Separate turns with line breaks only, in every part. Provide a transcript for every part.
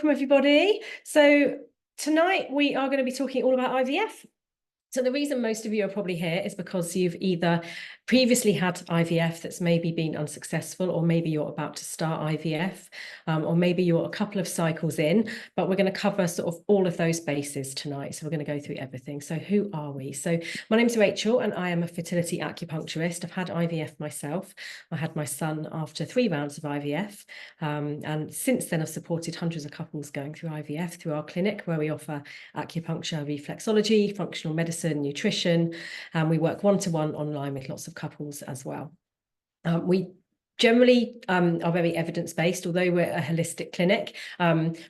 welcome everybody. So tonight we are going to be talking all about IVF. So the reason most of you are probably here is because you've either previously had IVF that's maybe been unsuccessful, or maybe you're about to start IVF, or maybe you're a couple of cycles in, but we're going to cover sort of all of those bases tonight. So we're going to go through everything. So who are we? So my name's Rachel and I am a fertility acupuncturist. I've had IVF myself. I had my son after 3 rounds of IVF. And since then I've supported hundreds of couples going through IVF through our clinic, where we offer acupuncture, reflexology, functional medicine, nutrition, and we work one-to-one online with lots of couples as well. We generally are very evidence-based, although we're a holistic clinic.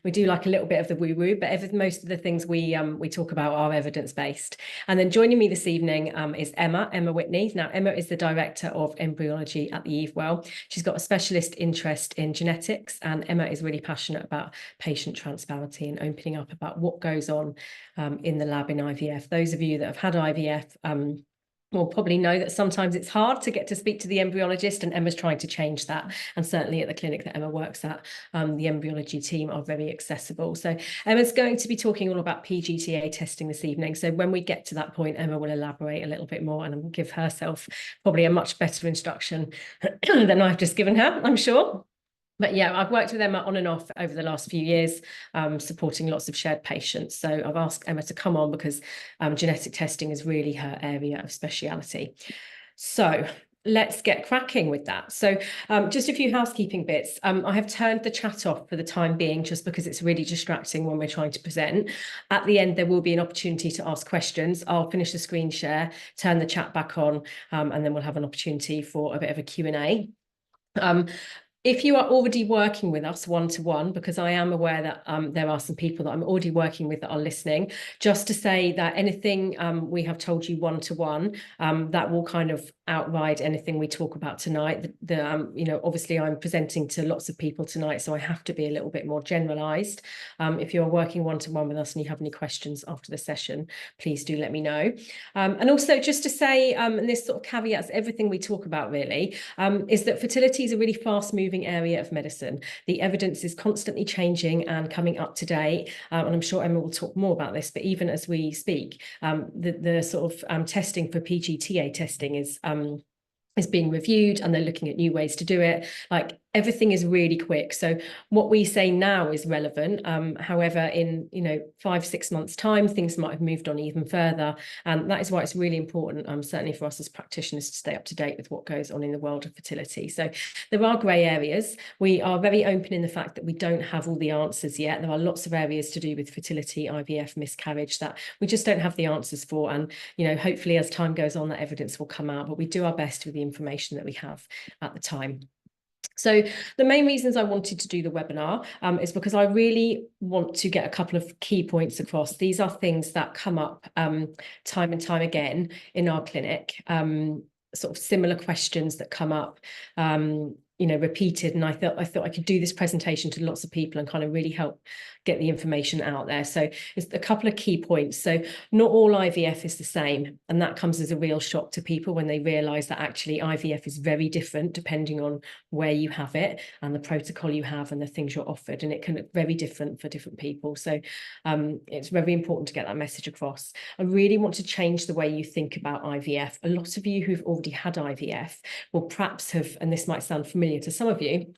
We do like a little bit of the woo-woo, but most of the things we talk about are evidence-based. And then joining me this evening is Emma Whitney. Now, Emma is the Director of Embryology at the Ivf. She's got a specialist interest in genetics, and Emma is really passionate about patient transparency and opening up about what goes on in the lab in IVF. Those of you that have had IVF will probably know that sometimes it's hard to get to speak to the embryologist, and Emma's trying to change that. And certainly at the clinic that Emma works at, the embryology team are very accessible. So Emma's going to be talking all about PGTA testing this evening. So when we get to that point, Emma will elaborate a little bit more and give herself probably a much better instruction than I've just given her, I'm sure. But yeah, I've worked with Emma on and off over the last few years, supporting lots of shared patients. So I've asked Emma to come on because genetic testing is really her area of speciality. So let's get cracking with that. So just a few housekeeping bits. I have turned the chat off for the time being, just because it's really distracting when we're trying to present. At the end, there will be an opportunity to ask questions. I'll finish the screen share, turn the chat back on, and then we'll have an opportunity for a bit of a Q&A. If you are already working with us one-to-one, because I am aware that there are some people that I'm already working with that are listening, just to say that anything we have told you one-to-one, that will kind of outride anything we talk about tonight. Obviously I'm presenting to lots of people tonight, so I have to be a little bit more generalized. If you're working one-to-one with us and you have any questions after the session, please do let me know. And also just to say, and this sort of caveats everything we talk about really, is that fertility is a really fast-moving area of medicine. The evidence is constantly changing and coming up to date, and I'm sure Emma will talk more about this, but even as we speak, the sort of testing for PGTA testing is being reviewed, and they're looking at new ways to do it. Like, everything is really quick. So what we say now is relevant. However, in 5-6 months' time, things might have moved on even further. And that is why it's really important, certainly for us as practitioners, to stay up to date with what goes on in the world of fertility. So there are grey areas. We are very open in the fact that we don't have all the answers yet. There are lots of areas to do with fertility, IVF, miscarriage, that we just don't have the answers for. And, hopefully as time goes on, that evidence will come out, but we do our best with the information that we have at the time. So the main reasons I wanted to do the webinar is because I really want to get a couple of key points across. These are things that come up time and time again in our clinic, sort of similar questions that come up, repeated. And I thought I could do this presentation to lots of people and kind of really help get the information out there. So it's a couple of key points. So not all IVF is the same, and that comes as a real shock to people when they realize that actually IVF is very different depending on where you have it and the protocol you have and the things you're offered, and it can look very different for different people. So it's very important to get that message across. I really want to change the way you think about IVF. A lot of you who've already had IVF will perhaps have, and this might sound familiar to some of you,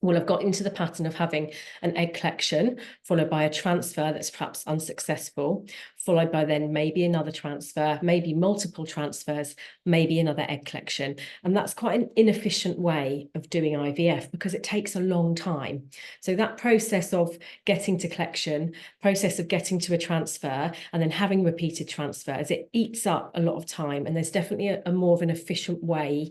will have got into the pattern of having an egg collection, followed by a transfer that's perhaps unsuccessful, followed by then maybe another transfer, maybe multiple transfers, maybe another egg collection. And that's quite an inefficient way of doing IVF because it takes a long time. So that process of getting to collection, process of getting to a transfer, and then having repeated transfers, it eats up a lot of time. And there's definitely a more of an efficient way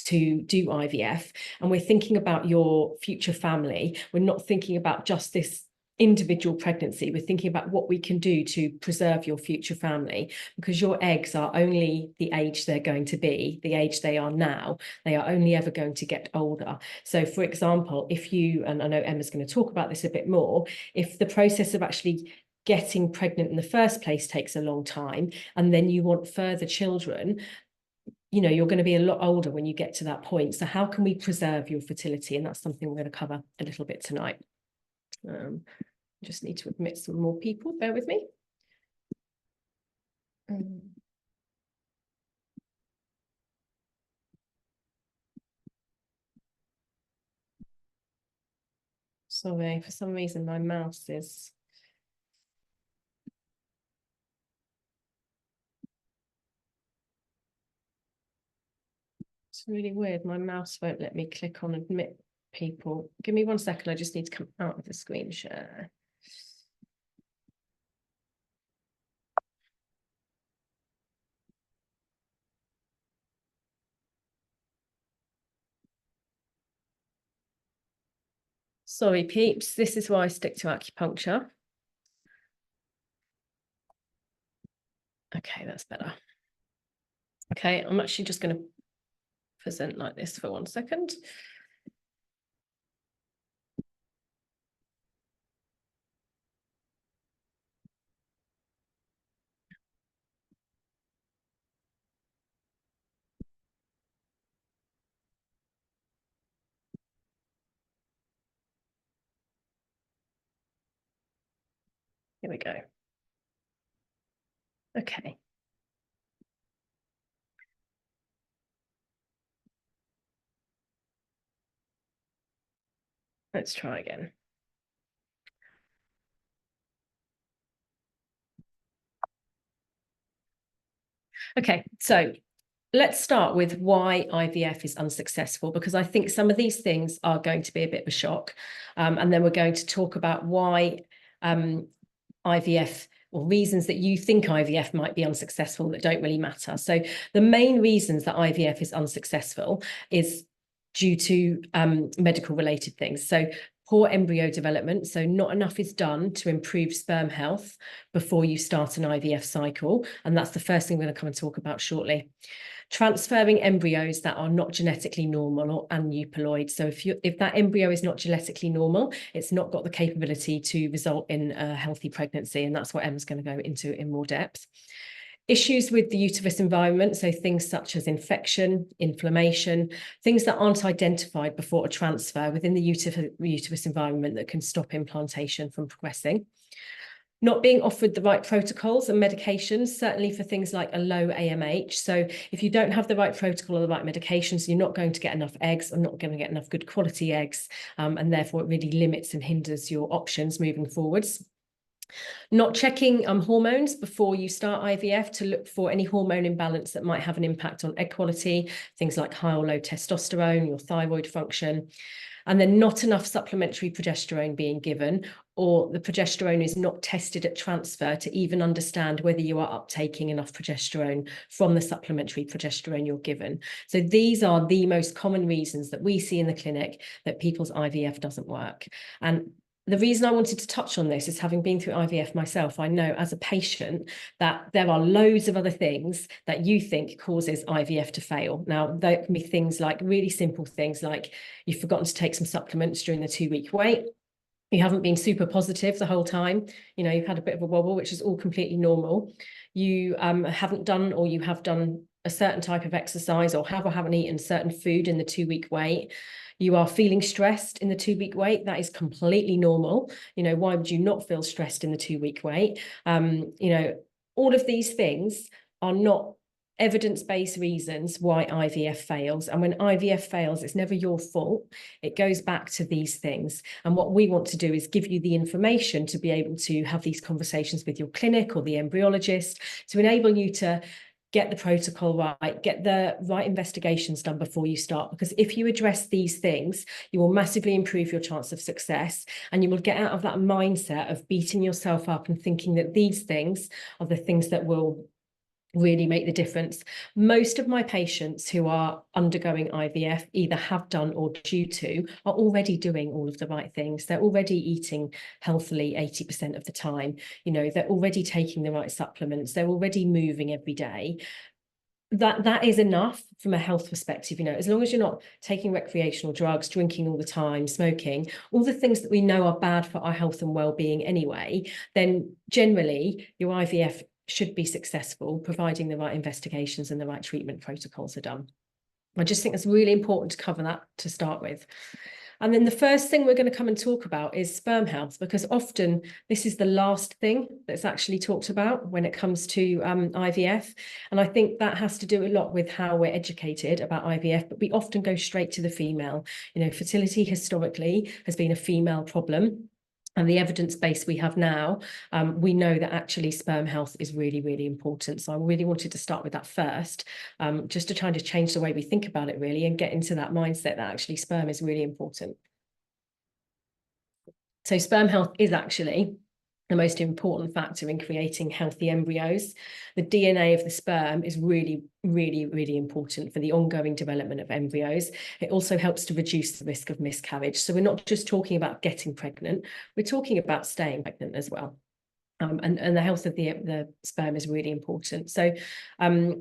to do IVF. And we're thinking about your future family. We're not thinking about just this individual pregnancy. We're thinking about what we can do to preserve your future family, because your eggs are only the age they're going to be, the age they are now. They are only ever going to get older. So for example, if you, and I know Emma's going to talk about this a bit more, if the process of actually getting pregnant in the first place takes a long time, and then you want further children, you're going to be a lot older when you get to that point. So how can we preserve your fertility? And that's something we're going to cover a little bit tonight. Just need to admit some more people, bear with me. Sorry, for some reason my mouse is... It's really weird. My mouse won't let me click on admit people. Give me 1 second. I just need to come out of the screen share. Sorry, peeps. This is why I stick to acupuncture. Okay, that's better. Okay, I'm actually just going to present like this for 1 second. Here we go. Okay. Let's try again. Okay, so let's start with why IVF is unsuccessful, because I think some of these things are going to be a bit of a shock. And then we're going to talk about why IVF, or reasons that you think IVF might be unsuccessful that don't really matter. So the main reasons that IVF is unsuccessful is due to medical related things. So poor embryo development, so not enough is done to improve sperm health before you start an IVF cycle. And that's the first thing we're going to come and talk about shortly. Transferring embryos that are not genetically normal or aneuploid. So if that embryo is not genetically normal, it's not got the capability to result in a healthy pregnancy. And that's what Emma's going to go into in more depth. Issues with the uterus environment, so things such as infection, inflammation, things that aren't identified before a transfer within the uterus environment that can stop implantation from progressing. Not being offered the right protocols and medications, certainly for things like a low AMH. So if you don't have the right protocol or the right medications, you're not going to get enough eggs or not going to get enough good quality eggs. And therefore it really limits and hinders your options moving forwards. Not checking hormones before you start IVF to look for any hormone imbalance that might have an impact on egg quality, things like high or low testosterone, your thyroid function. And then not enough supplementary progesterone being given, or the progesterone is not tested at transfer to even understand whether you are uptaking enough progesterone from the supplementary progesterone you're given. So these are the most common reasons that we see in the clinic that people's IVF doesn't work. And the reason I wanted to touch on this is, having been through IVF myself, I know as a patient that there are loads of other things that you think causes IVF to fail. Now, there can be things like really simple things like you've forgotten to take some supplements during the 2-week wait. You haven't been super positive the whole time. You know, you've had a bit of a wobble, which is all completely normal. You haven't done, or you have done a certain type of exercise, or haven't eaten certain food in the 2-week wait. You are feeling stressed in the 2-week wait. That is completely normal. You know, why would you not feel stressed in the 2-week wait? You know, all of these things are not evidence-based reasons why IVF fails. And when IVF fails, it's never your fault. It goes back to these things. And what we want to do is give you the information to be able to have these conversations with your clinic or the embryologist to enable you to get the protocol right, get the right investigations done before you start. Because if you address these things, you will massively improve your chance of success, and you will get out of that mindset of beating yourself up and thinking that these things are the things that will really make the difference. Most of my patients who are undergoing IVF either have done or due to are already doing all of the right things. They're already eating healthily 80% of the time. You know, they're already taking the right supplements. They're already moving every day. That is enough from a health perspective. You know, as long as you're not taking recreational drugs, drinking all the time, smoking, all the things that we know are bad for our health and well-being anyway, then generally your IVF should be successful, providing the right investigations and the right treatment protocols are done. I just think it's really important to cover that to start with. And then the first thing we're going to come and talk about is sperm health, because often this is the last thing that's actually talked about when it comes to IVF. And I think that has to do a lot with how we're educated about IVF, but we often go straight to the female. You know, fertility historically has been a female problem. And the evidence base we have now, we know that actually sperm health is really, really important. So I really wanted to start with that first, just to try to change the way we think about it, really, and get into that mindset that actually sperm is really important. So sperm health is actually the most important factor in creating healthy embryos. The DNA of the sperm is really, really, really important for the ongoing development of embryos. It also helps to reduce the risk of miscarriage. So we're not just talking about getting pregnant, we're talking about staying pregnant as well. And the health of the sperm is really important. So I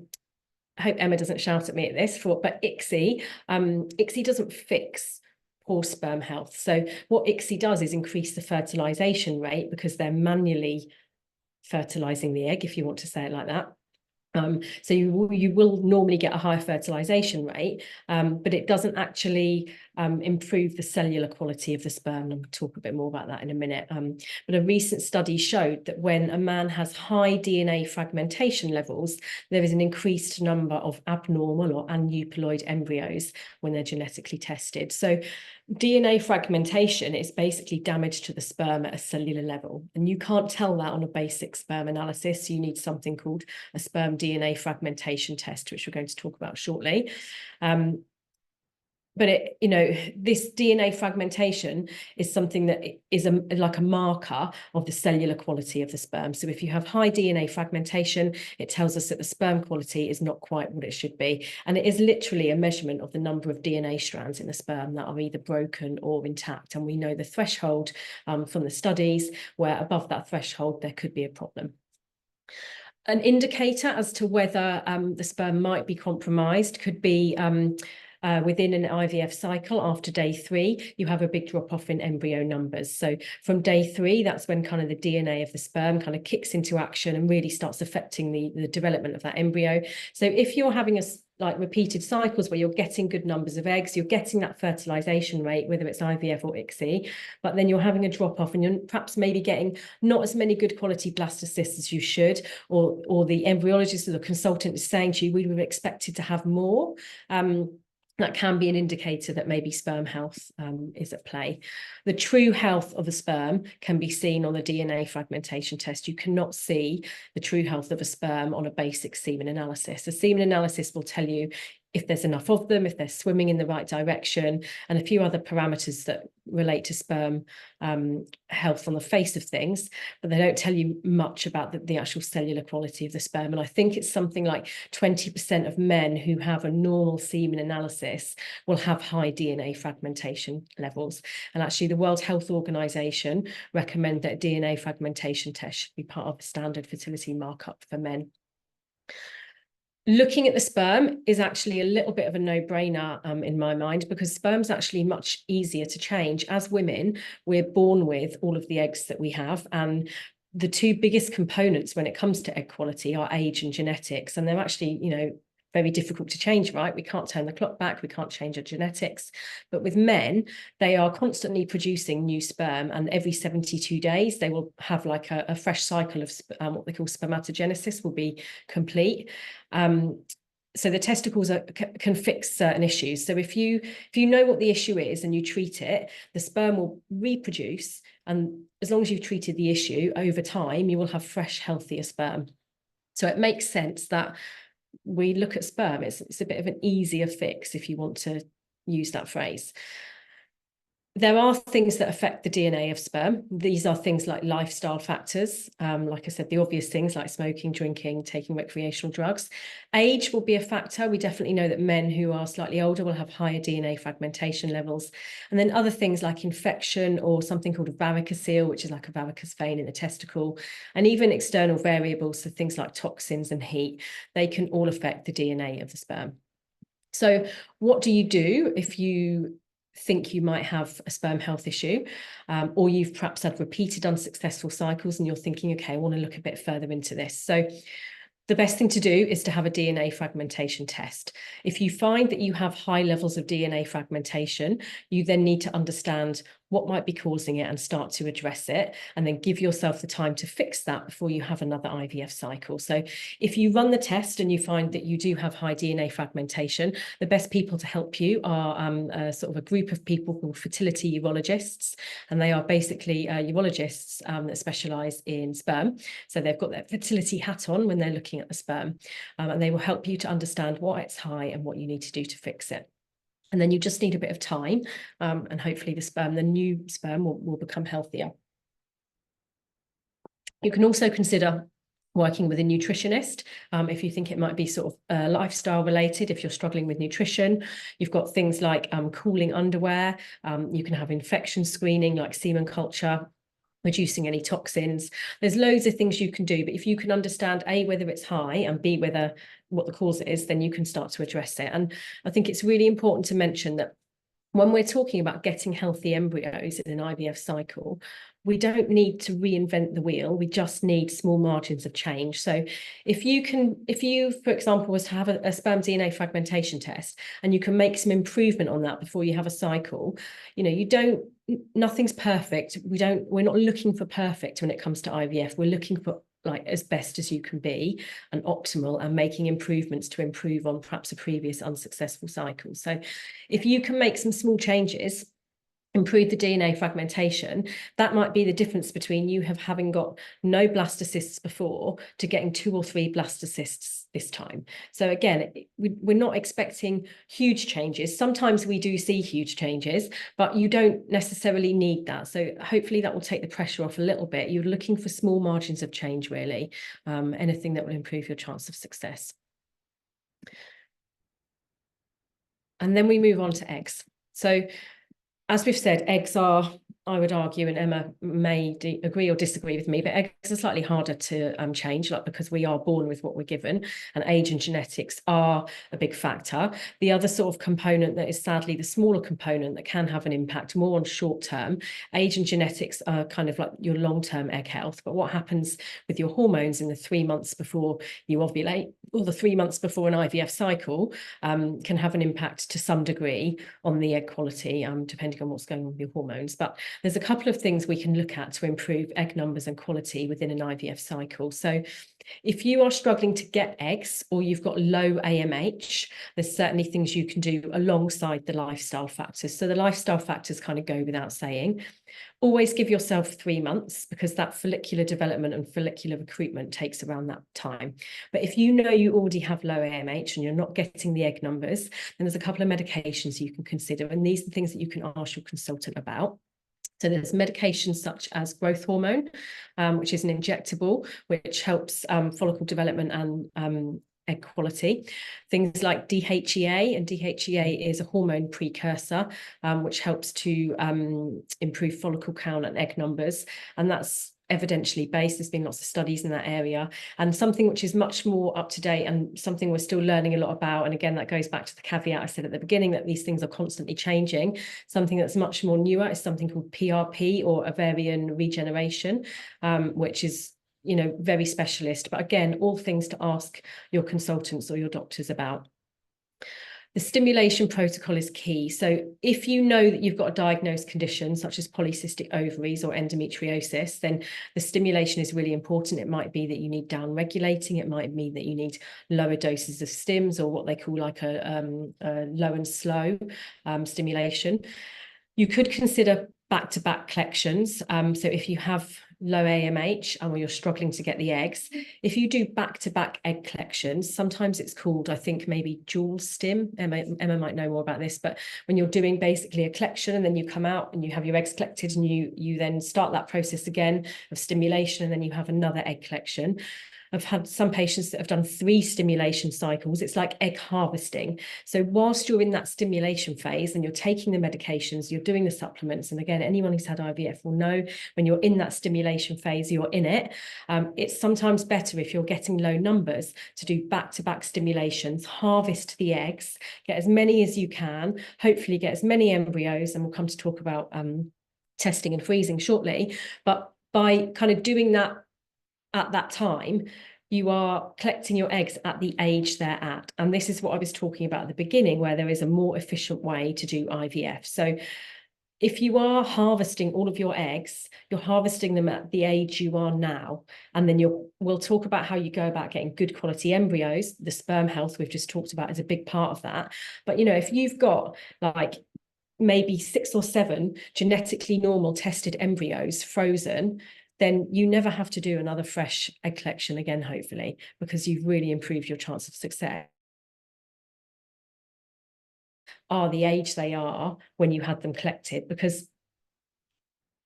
hope Emma doesn't shout at me at this, but ICSI doesn't fix poor sperm health. So what ICSI does is increase the fertilization rate, because they're manually fertilizing the egg, if you want to say it like that. So you will normally get a higher fertilization rate, but it doesn't actually improve the cellular quality of the sperm. And we'll talk a bit more about that in a minute. But a recent study showed that when a man has high DNA fragmentation levels, there is an increased number of abnormal or aneuploid embryos when they're genetically tested. So DNA fragmentation is basically damage to the sperm at a cellular level, and you can't tell that on a basic sperm analysis. You need something called a sperm DNA fragmentation test, which we're going to talk about shortly. But this DNA fragmentation is something that is like a marker of the cellular quality of the sperm. So if you have high DNA fragmentation, it tells us that the sperm quality is not quite what it should be. And it is literally a measurement of the number of DNA strands in the sperm that are either broken or intact. And we know the threshold from the studies, where above that threshold, there could be a problem. An indicator as to whether the sperm might be compromised could be within an IVF cycle. After day 3, you have a big drop off in embryo numbers. So from day 3, that's when kind of the DNA of the sperm kind of kicks into action and really starts affecting the development of that embryo. So if you're having repeated cycles where you're getting good numbers of eggs, you're getting that fertilization rate, whether it's IVF or ICSI, but then you're having a drop off and you're perhaps maybe getting not as many good quality blastocysts as you should, or the embryologist or the consultant is saying to you, we would have expected to have more. That can be an indicator that maybe sperm health is at play. The true health of a sperm can be seen on the DNA fragmentation test. You cannot see the true health of a sperm on a basic semen analysis. A semen analysis will tell you if there's enough of them, if they're swimming in the right direction, and a few other parameters that relate to sperm health on the face of things, but they don't tell you much about the actual cellular quality of the sperm. And I think it's something like 20% of men who have a normal semen analysis will have high DNA fragmentation levels. And actually the World Health Organization recommend that a DNA fragmentation test should be part of the standard fertility markup for men. Looking at the sperm is actually a little bit of a no-brainer in my mind, because sperm's actually much easier to change. As women, we're born with all of the eggs that we have, and the two biggest components when it comes to egg quality are age and genetics, and they're actually, very difficult to change, right? We can't turn the clock back, we can't change our genetics. But with men, they are constantly producing new sperm, and every 72 days, they will have like a fresh cycle of what they call spermatogenesis will be complete. So the testicles can fix certain issues. So if you know what the issue is and you treat it, the sperm will reproduce. And as long as you've treated the issue over time, you will have fresh, healthier sperm. So it makes sense that we look at sperm. It's a bit of an easier fix, if you want to use that phrase. There are things that affect the DNA of sperm. These are things like lifestyle factors. Like I said, the obvious things like smoking, drinking, taking recreational drugs. Age will be a factor. We definitely know that men who are slightly older will have higher DNA fragmentation levels. And then other things like infection or something called a varicocele, which is like a varicose vein in the testicle, and even external variables, so things like toxins and heat, they can all affect the DNA of the sperm. So what do you do if you think you might have a sperm health issue, or you've perhaps had repeated unsuccessful cycles and you're thinking, okay, I want to look a bit further into this? So The best thing to do is to have a DNA fragmentation test. If you find that you have high levels of DNA fragmentation, you then need to understand what might be causing it and start to address it, and then give yourself the time to fix that before you have another IVF cycle. So if you run the test and you find that you do have high DNA fragmentation, the best people to help you are sort of a group of people called fertility urologists, and they are basically urologists that specialize in sperm. So they've got their fertility hat on when they're looking at the sperm, and they will help you to understand why it's high and what you need to do to fix it. And then you just need a bit of time, and hopefully the new sperm will become healthier. You can also consider working with a nutritionist if you think it might be sort of lifestyle related. If you're struggling with nutrition, you've got things like cooling underwear. You can have infection screening like semen culture, reducing any toxins. There's loads of things you can do, but if you can understand A, whether it's high, and B, what the cause is, then you can start to address it. And I think it's really important to mention that when we're talking about getting healthy embryos in an IVF cycle, we don't need to reinvent the wheel. We just need small margins of change. So if you, for example, was to have a sperm DNA fragmentation test, and you can make some improvement on that before you have a cycle, nothing's perfect. We're not looking for perfect when it comes to IVF. We're looking for like as best as you can be and optimal, and making improvements to improve on perhaps a previous unsuccessful cycle. So if you can make some small changes, improve the DNA fragmentation, that might be the difference between you having got no blastocysts before to getting 2 or 3 blastocysts this time. So again, we're not expecting huge changes. Sometimes we do see huge changes, but you don't necessarily need that. So hopefully that will take the pressure off a little bit. You're looking for small margins of change, really, anything that will improve your chance of success. And then we move on to eggs. So as we've said, eggs are, I would argue, and Emma may agree or disagree with me, but eggs are slightly harder to change, because we are born with what we're given, and age and genetics are a big factor. The other sort of component that is sadly the smaller component that can have an impact more on short term, age and genetics are kind of like your long-term egg health. But what happens with your hormones in the 3 months before you ovulate, or the 3 months before an IVF cycle, can have an impact to some degree on the egg quality, depending on what's going on with your hormones. But there's a couple of things we can look at to improve egg numbers and quality within an IVF cycle. So if you are struggling to get eggs, or you've got low AMH, there's certainly things you can do alongside the lifestyle factors. So the lifestyle factors kind of go without saying. Always give yourself 3 months, because that follicular development and follicular recruitment takes around that time. But if you know you already have low AMH and you're not getting the egg numbers, then there's a couple of medications you can consider. And these are things that you can ask your consultant about. So there's medications such as growth hormone, which is an injectable, which helps follicle development and egg quality. Things like DHEA, and DHEA is a hormone precursor, which helps to improve follicle count and egg numbers. And that's evidentially based. There's been lots of studies in that area, and something which is much more up to date and something we're still learning a lot about. And again, that goes back to the caveat I said at the beginning, that these things are constantly changing. Something that's much more newer is something called PRP, or ovarian regeneration, which is very specialist. But again, all things to ask your consultants or your doctors about. The stimulation protocol is key. So if you know that you've got a diagnosed condition such as polycystic ovaries or endometriosis, then the stimulation is really important. It might be that you need down regulating. It might mean that you need lower doses of stims, or what they call like a low and slow stimulation. You could consider back-to-back collections. So if you have low AMH or you're struggling to get the eggs, if you do back-to-back egg collections, sometimes it's called, I think, maybe dual stim. Emma might know more about this, but when you're doing basically a collection and then you come out and you have your eggs collected, and you then start that process again of stimulation, and then you have another egg collection. I've had some patients that have done 3 stimulation cycles. It's like egg harvesting. So whilst you're in that stimulation phase and you're taking the medications, you're doing the supplements, and again, anyone who's had IVF will know when you're in that stimulation phase, you're in it. It's sometimes better, if you're getting low numbers, to do back-to-back stimulations, harvest the eggs, get as many as you can, hopefully get as many embryos, and we'll come to talk about testing and freezing shortly. But by kind of doing that at that time, you are collecting your eggs at the age they're at. And this is what I was talking about at the beginning, where there is a more efficient way to do IVF. So if you are harvesting all of your eggs, you're harvesting them at the age you are now. And then we'll talk about how you go about getting good quality embryos. The sperm health we've just talked about is a big part of that. But, if you've got like maybe 6 or 7 genetically normal tested embryos frozen, then you never have to do another fresh egg collection again, hopefully, because you've really improved your chance of success. Are the age they are when you had them collected, because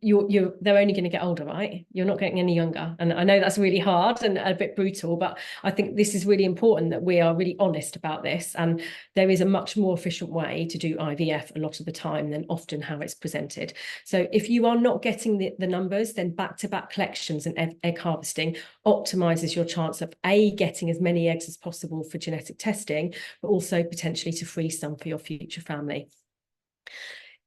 they're only going to get older, right? You're not getting any younger. And I know that's really hard and a bit brutal, but I think this is really important that we are really honest about this. And there is a much more efficient way to do IVF a lot of the time than often how it's presented. So if you are not getting the numbers, then back-to-back collections and egg harvesting optimizes your chance of getting as many eggs as possible for genetic testing, but also potentially to freeze some for your future family.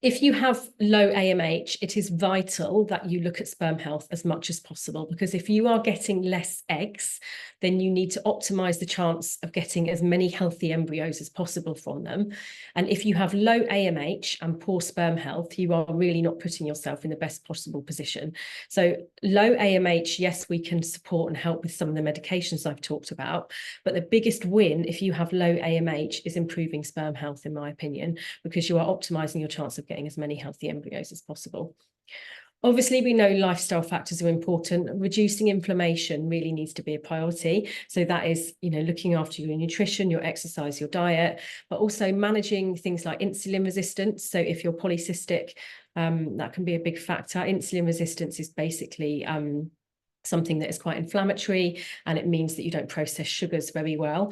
If you have low AMH, it is vital that you look at sperm health as much as possible, because if you are getting less eggs, then you need to optimize the chance of getting as many healthy embryos as possible from them. And if you have low AMH and poor sperm health, you are really not putting yourself in the best possible position. So low AMH, yes, we can support and help with some of the medications I've talked about, but the biggest win if you have low AMH is improving sperm health, in my opinion, because you are optimizing your chance of getting as many healthy embryos as possible. Obviously, we know lifestyle factors are important. Reducing inflammation really needs to be a priority. So that is, looking after your nutrition, your exercise, your diet, but also managing things like insulin resistance. So if you're polycystic, that can be a big factor. Insulin resistance is basically something that is quite inflammatory, and it means that you don't process sugars very well.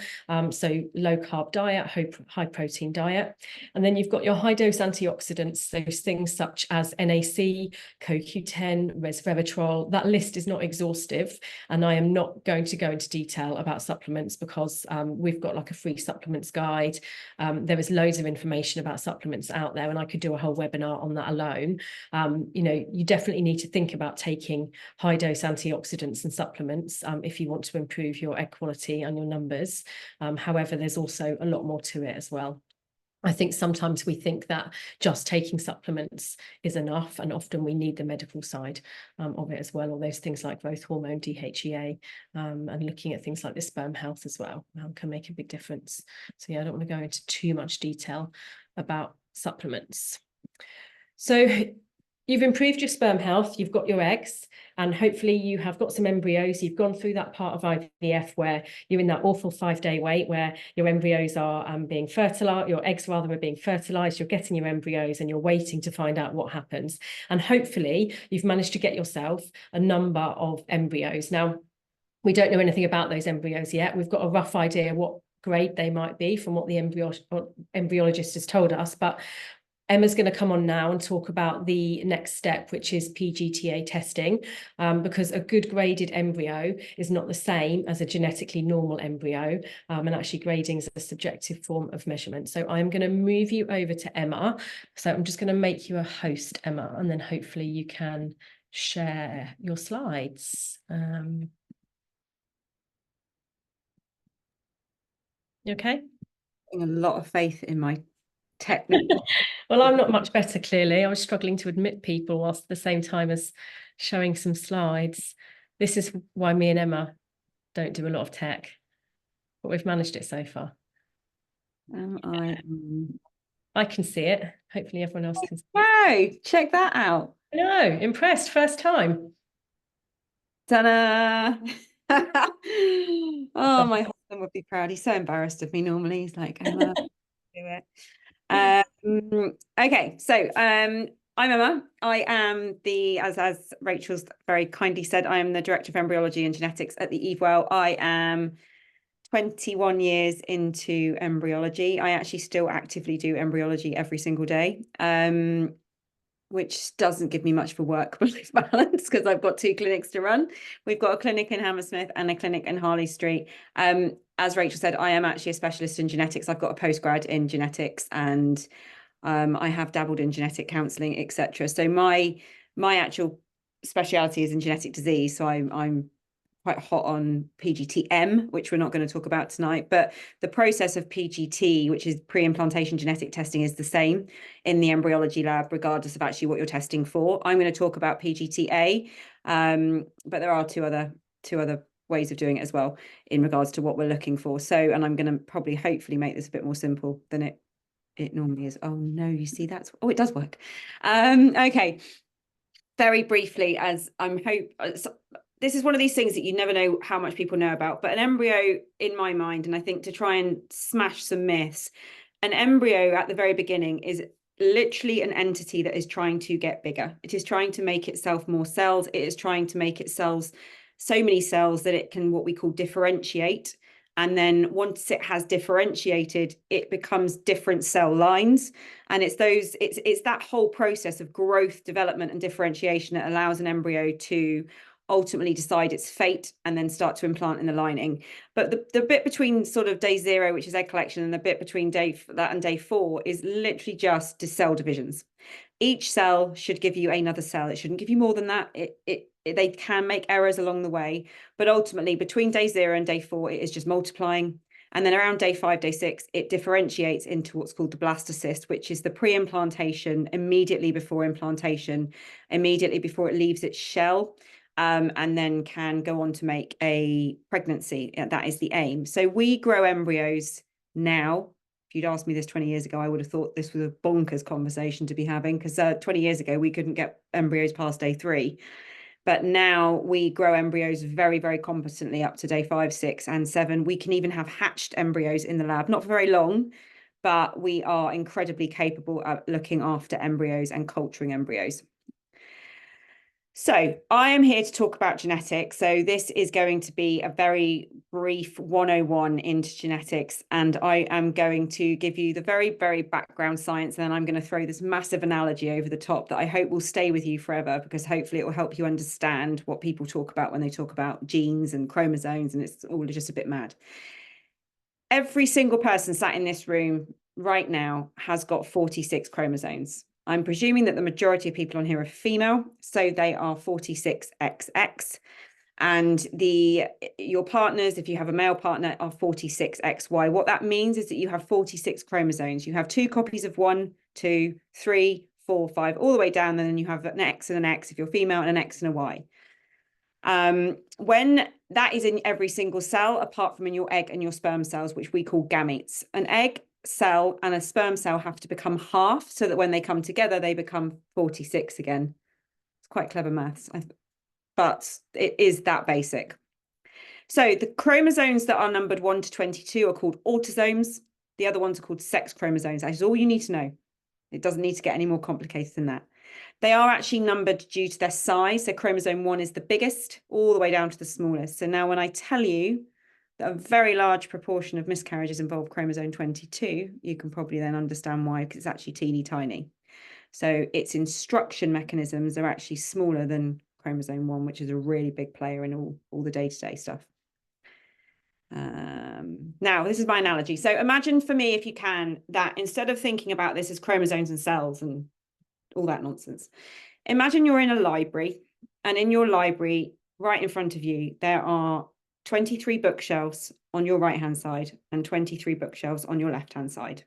So low carb diet, high protein diet. And then you've got your high dose antioxidants, so things such as NAC, CoQ10, resveratrol. That list is not exhaustive, and I am not going to go into detail about supplements because we've got like a free supplements guide. There is loads of information about supplements out there, and I could do a whole webinar on that alone. You definitely need to think about taking high dose antioxidants and supplements if you want to improve your egg quality and your numbers. However, there's also a lot more to it as well. I think sometimes we think that just taking supplements is enough, and often we need the medical side of it as well, or those things like growth hormone, DHEA, and looking at things like the sperm health as well can make a big difference. So yeah, I don't want to go into too much detail about supplements. So you've improved your sperm health, you've got your eggs, and hopefully you have got some embryos. You've gone through that part of IVF where you're in that awful 5-day wait where your embryos are being fertilized, your eggs rather are being fertilized, you're getting your embryos and you're waiting to find out what happens. And hopefully you've managed to get yourself a number of embryos. Now, we don't know anything about those embryos yet. We've got a rough idea what grade they might be from what the embryologist has told us, but Emma's going to come on now and talk about the next step, which is PGTA testing, because a good graded embryo is not the same as a genetically normal embryo, and actually grading is a subjective form of measurement. So I'm going to move you over to Emma. So I'm just going to make you a host, Emma, and then hopefully you can share your slides. You okay?
A lot of faith in my technical.
Well, I'm not much better, clearly. I was struggling to admit people whilst at the same time as showing some slides. This is why me and Emma don't do a lot of tech, but we've managed it so far. I can see it. Hopefully everyone else can see it.
No, check that out.
No, impressed, first time.
Ta-da! Oh, my husband would be proud. He's so embarrassed of me normally. He's like, Emma, do it. Okay, so I'm Emma. I am as Rachel's very kindly said, I am the Director of Embryology and Genetics at the Ivf. I am 21 years into embryology. I actually still actively do embryology every single day, which doesn't give me much for work-life balance because I've got 2 clinics to run. We've got a clinic in Hammersmith and a clinic in Harley Street. As Rachel said, I am actually a specialist in genetics. I've got a postgrad in genetics, and I have dabbled in genetic counselling, etc. So my actual speciality is in genetic disease. So I'm quite hot on PGT-M, which we're not going to talk about tonight, but the process of PGT, which is pre-implantation genetic testing, is the same in the embryology lab, regardless of actually what you're testing for. I'm going to talk about PGT-A, but there are two other ways of doing it as well in regards to what we're looking for. So, and I'm going to probably hopefully make this a bit more simple than it normally is. Oh no, you see it does work. Okay. Very briefly, as this is one of these things that you never know how much people know about, but an embryo, in my mind, and I think to try and smash some myths, an embryo at the very beginning is literally an entity that is trying to get bigger. It is trying to make itself more cells. It is trying to make itself so many cells that it can what we call differentiate. And then once it has differentiated, it becomes different cell lines. And it's that whole process of growth, development, and differentiation that allows an embryo to ultimately decide its fate and then start to implant in the lining. But the bit between sort of day 0, which is egg collection, and the bit between day 4 is literally just cell divisions. Each cell should give you another cell. It shouldn't give you more than that. They can make errors along the way, but ultimately between day 0 and day 4, it is just multiplying. And then around day 5, day 6, it differentiates into what's called the blastocyst, which is the pre-implantation, immediately before implantation, immediately before it leaves its shell, and then can go on to make a pregnancy. That is the aim. So we grow embryos now. If you'd asked me this 20 years ago, I would have thought this was a bonkers conversation to be having, because 20 years ago, we couldn't get embryos past day 3. But now we grow embryos very, very competently up to day 5, 6, and 7. We can even have hatched embryos in the lab, not for very long, but we are incredibly capable at looking after embryos and culturing embryos. So I am here to talk about genetics. So this is going to be a very brief 101 into genetics. And I am going to give you the very, very background science. And then I'm going to throw this massive analogy over the top that I hope will stay with you forever, because hopefully it will help you understand what people talk about when they talk about genes and chromosomes. And it's all just a bit mad. Every single person sat in this room right now has got 46 chromosomes. I'm presuming that the majority of people on here are female, so they are 46XX. And your partners, if you have a male partner, are 46XY. What that means is that you have 46 chromosomes. You have 2 copies of 1, 2, 3, 4, 5, all the way down, and then you have an X and an X if you're female, and an X and a Y. When that is in every single cell, apart from in your egg and your sperm cells, which we call gametes. An egg cell and a sperm cell have to become half, so that when they come together, they become 46 again. It's quite clever maths, but it is that basic. So the chromosomes that are numbered 1 to 22 are called autosomes. The other ones are called sex chromosomes. That is all you need to know. It doesn't need to get any more complicated than that. They are actually numbered due to their size. So chromosome 1 is the biggest, all the way down to the smallest. So now when I tell you that a very large proportion of miscarriages involve chromosome 22, you can probably then understand why, because it's actually teeny tiny. So its instruction mechanisms are actually smaller than chromosome 1, which is a really big player in all the day-to-day stuff. Now, this is my analogy. So imagine for me, if you can, that instead of thinking about this as chromosomes and cells and all that nonsense, imagine you're in a library, and in your library, right in front of you, there are 23 bookshelves on your right-hand side and 23 bookshelves on your left-hand side.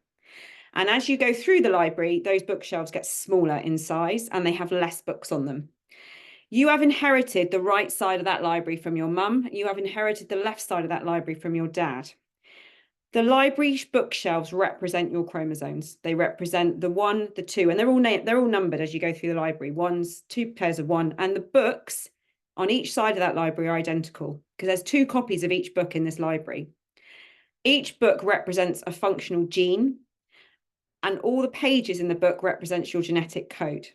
And as you go through the library, those bookshelves get smaller in size and they have less books on them. You have inherited the right side of that library from your mum. You have inherited the left side of that library from your dad. The library bookshelves represent your chromosomes. They represent the 1, the 2, and they're all numbered as you go through the library. 2 pairs of 1, and the books on each side of that library are identical, because there's 2 copies of each book in this library. Each book represents a functional gene, and all the pages in the book represents your genetic code.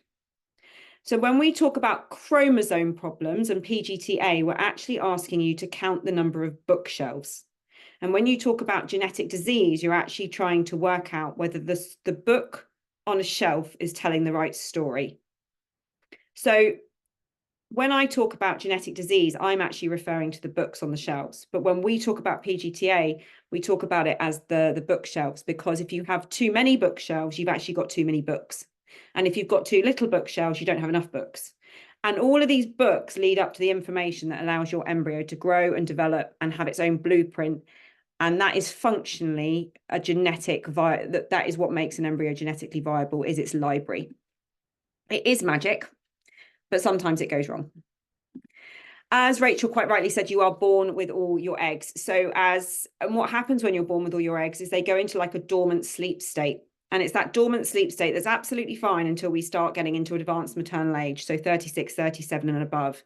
So when we talk about chromosome problems and PGT-A, we're actually asking you to count the number of bookshelves. And when you talk about genetic disease, you're actually trying to work out whether the book on a shelf is telling the right story. So when I talk about genetic disease, I'm actually referring to the books on the shelves. But when we talk about PGT-A, we talk about it as the bookshelves, because if you have too many bookshelves, you've actually got too many books. And if you've got too little bookshelves, you don't have enough books. And all of these books lead up to the information that allows your embryo to grow and develop and have its own blueprint. And that is functionally a genetic, that is what makes an embryo genetically viable, is its library. It is magic, but sometimes it goes wrong. As Rachel quite rightly said, you are born with all your eggs. And what happens when you're born with all your eggs is they go into like a dormant sleep state. And it's that dormant sleep state that's absolutely fine until we start getting into advanced maternal age, so 36, 37 and above.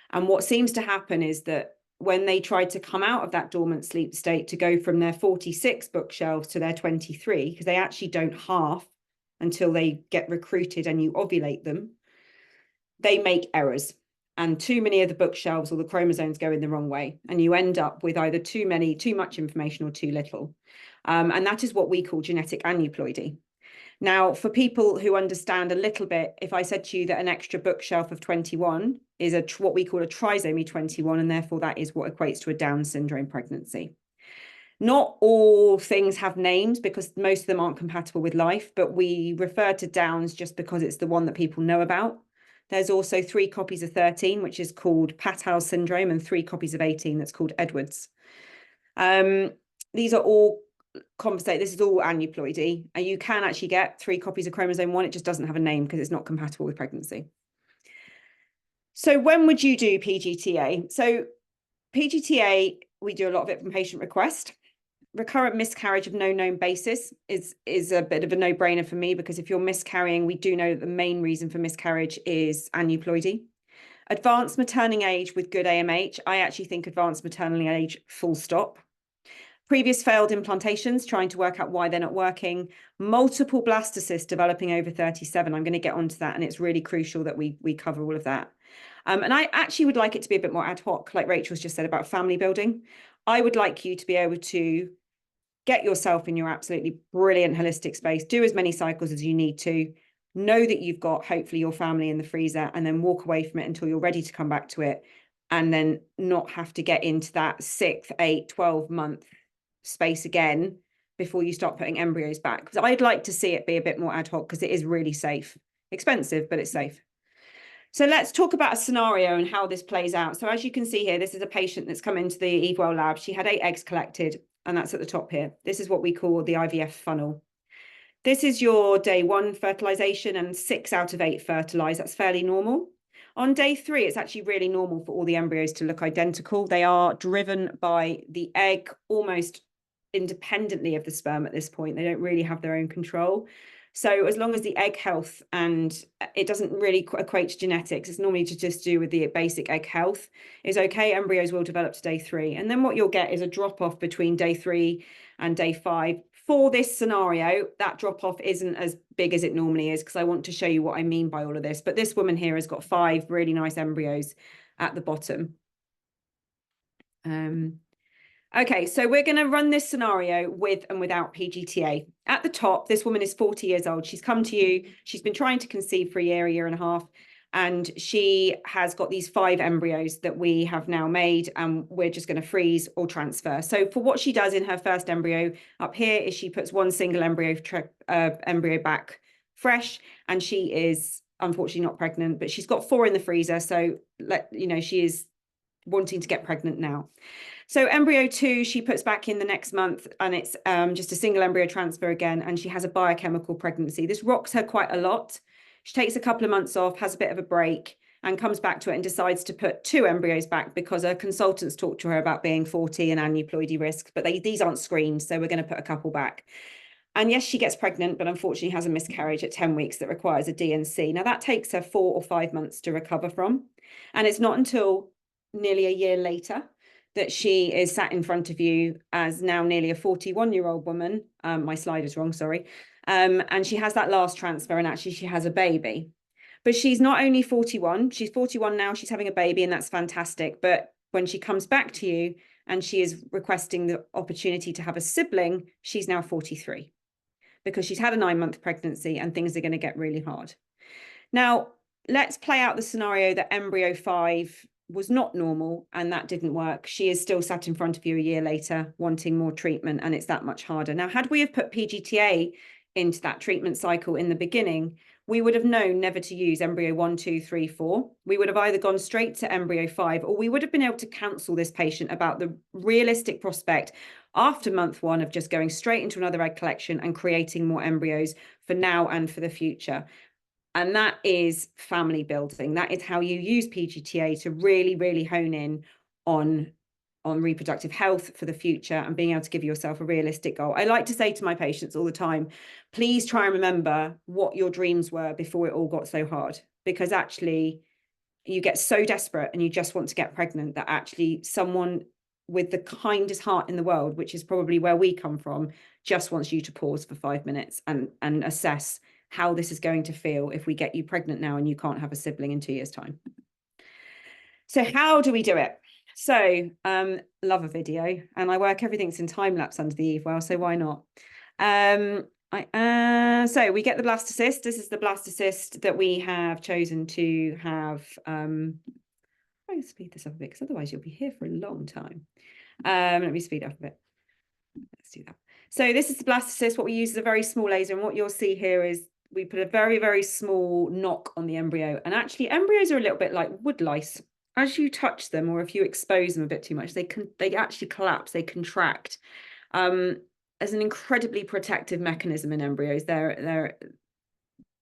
And what seems to happen is that when they try to come out of that dormant sleep state to go from their 46 bookshelves to their 23, because they actually don't half until they get recruited and you ovulate them, they make errors. And too many of the bookshelves or the chromosomes go in the wrong way. And you end up with either too much information or too little. And that is what we call genetic aneuploidy. Now, for people who understand a little bit, if I said to you that an extra bookshelf of 21 is what we call a trisomy 21, and therefore that is what equates to a Down syndrome pregnancy. Not all things have names because most of them aren't compatible with life, but we refer to Downs just because it's the one that people know about. There's also 3 copies of 13, which is called Patau syndrome, and 3 copies of 18, that's called Edwards. These are all this is all aneuploidy, and you can actually get 3 copies of chromosome 1. It just doesn't have a name because it's not compatible with pregnancy. So when would you do PGTA? So PGTA, we do a lot of it from patient request. Recurrent miscarriage of no known basis is a bit of a no-brainer for me, because if you're miscarrying, we do know that the main reason for miscarriage is aneuploidy. Advanced maternal age with good AMH, I actually think advanced maternal age full stop. Previous failed implantations, trying to work out why they're not working. Multiple blastocysts developing over 37. I'm going to get onto that, and it's really crucial that we cover all of that. And I actually would like it to be a bit more ad hoc, like Rachel's just said about family building. I would like you to be able to get yourself in your absolutely brilliant holistic space, do as many cycles as you need to, know that you've got hopefully your family in the freezer, and then walk away from it until you're ready to come back to it, and then not have to get into that 6, 8, 12 month space again before you start putting embryos back. Because I'd like to see it be a bit more ad hoc, because it is really safe. Expensive, but it's safe. So let's talk about a scenario and how this plays out. So as you can see here, this is a patient that's come into the Ivf lab. She had 8 eggs collected, and that's at the top here. This is what we call the IVF funnel. This is your day 1 fertilization, and 6 out of 8 fertilize. That's fairly normal. On day 3, it's actually really normal for all the embryos to look identical. They are driven by the egg almost independently of the sperm at this point. They don't really have their own control. So as long as the egg health, and it doesn't really equate to genetics, it's normally just do with the basic egg health, is okay, embryos will develop to day 3. And then what you'll get is a drop off between day 3 and day 5. For this scenario, that drop off isn't as big as it normally is, because I want to show you what I mean by all of this. But this woman here has got 5 really nice embryos at the bottom. Okay, so we're going to run this scenario with and without PGTA. At the top, this woman is 40 years old. She's come to you. She's been trying to conceive for a year and a half, and she has got these 5 embryos that we have now made, and we're just going to freeze or transfer. So for what she does in her first embryo up here is she puts 1 single embryo back fresh, and she is unfortunately not pregnant, but she's got 4 in the freezer. So she is wanting to get pregnant now. So embryo 2, she puts back in the next month, and it's just a single embryo transfer again, and she has a biochemical pregnancy. This rocks her quite a lot. She takes a couple of months off, has a bit of a break, and comes back to it and decides to put 2 embryos back, because her consultants talked to her about being 40 and aneuploidy risks, but these aren't screened, so we're going to put a couple back. And yes, she gets pregnant, but unfortunately has a miscarriage at 10 weeks that requires a D&C. Now that takes her 4 or 5 months to recover from, and it's not until nearly a year later that she is sat in front of you as now nearly a 41-year-old woman. My slide is wrong, sorry. And she has that last transfer, and actually she has a baby. But she's not only 41, she's 41 now, she's having a baby, and that's fantastic. But when she comes back to you and she is requesting the opportunity to have a sibling, she's now 43, because she's had a 9-month pregnancy and things are going to get really hard. Now, let's play out the scenario that embryo 5 was not normal and that didn't work. She is still sat in front of you a year later wanting more treatment, and it's that much harder. Now, had we have put PGTA into that treatment cycle in the beginning, we would have known never to use embryo 1, 2, 3, 4. We would have either gone straight to embryo 5, or we would have been able to counsel this patient about the realistic prospect after month 1 of just going straight into another egg collection and creating more embryos for now and for the future. And that is family building. That is how you use PGTA to really, really hone in on reproductive health for the future and being able to give yourself a realistic goal. I like to say to my patients all the time, please try and remember what your dreams were before it all got so hard, because actually you get so desperate and you just want to get pregnant that actually someone with the kindest heart in the world, which is probably where we come from, just wants you to pause for 5 minutes and assess how this is going to feel if we get you pregnant now and you can't have a sibling in 2 years' time. So how do we do it? So love a video, and I work everything's in time lapse under the Ivf, so why not? So we get the blastocyst. This is the blastocyst that we have chosen to have. I'm going to speed this up a bit because otherwise you'll be here for a long time. Let me speed up a bit. Let's do that. So this is the blastocyst. What we use is a very small laser, and what you'll see here is we put a very, very small knock on the embryo. And actually embryos are a little bit like wood lice. As you touch them, or if you expose them a bit too much, they actually collapse, they contract. As an incredibly protective mechanism in embryos. They're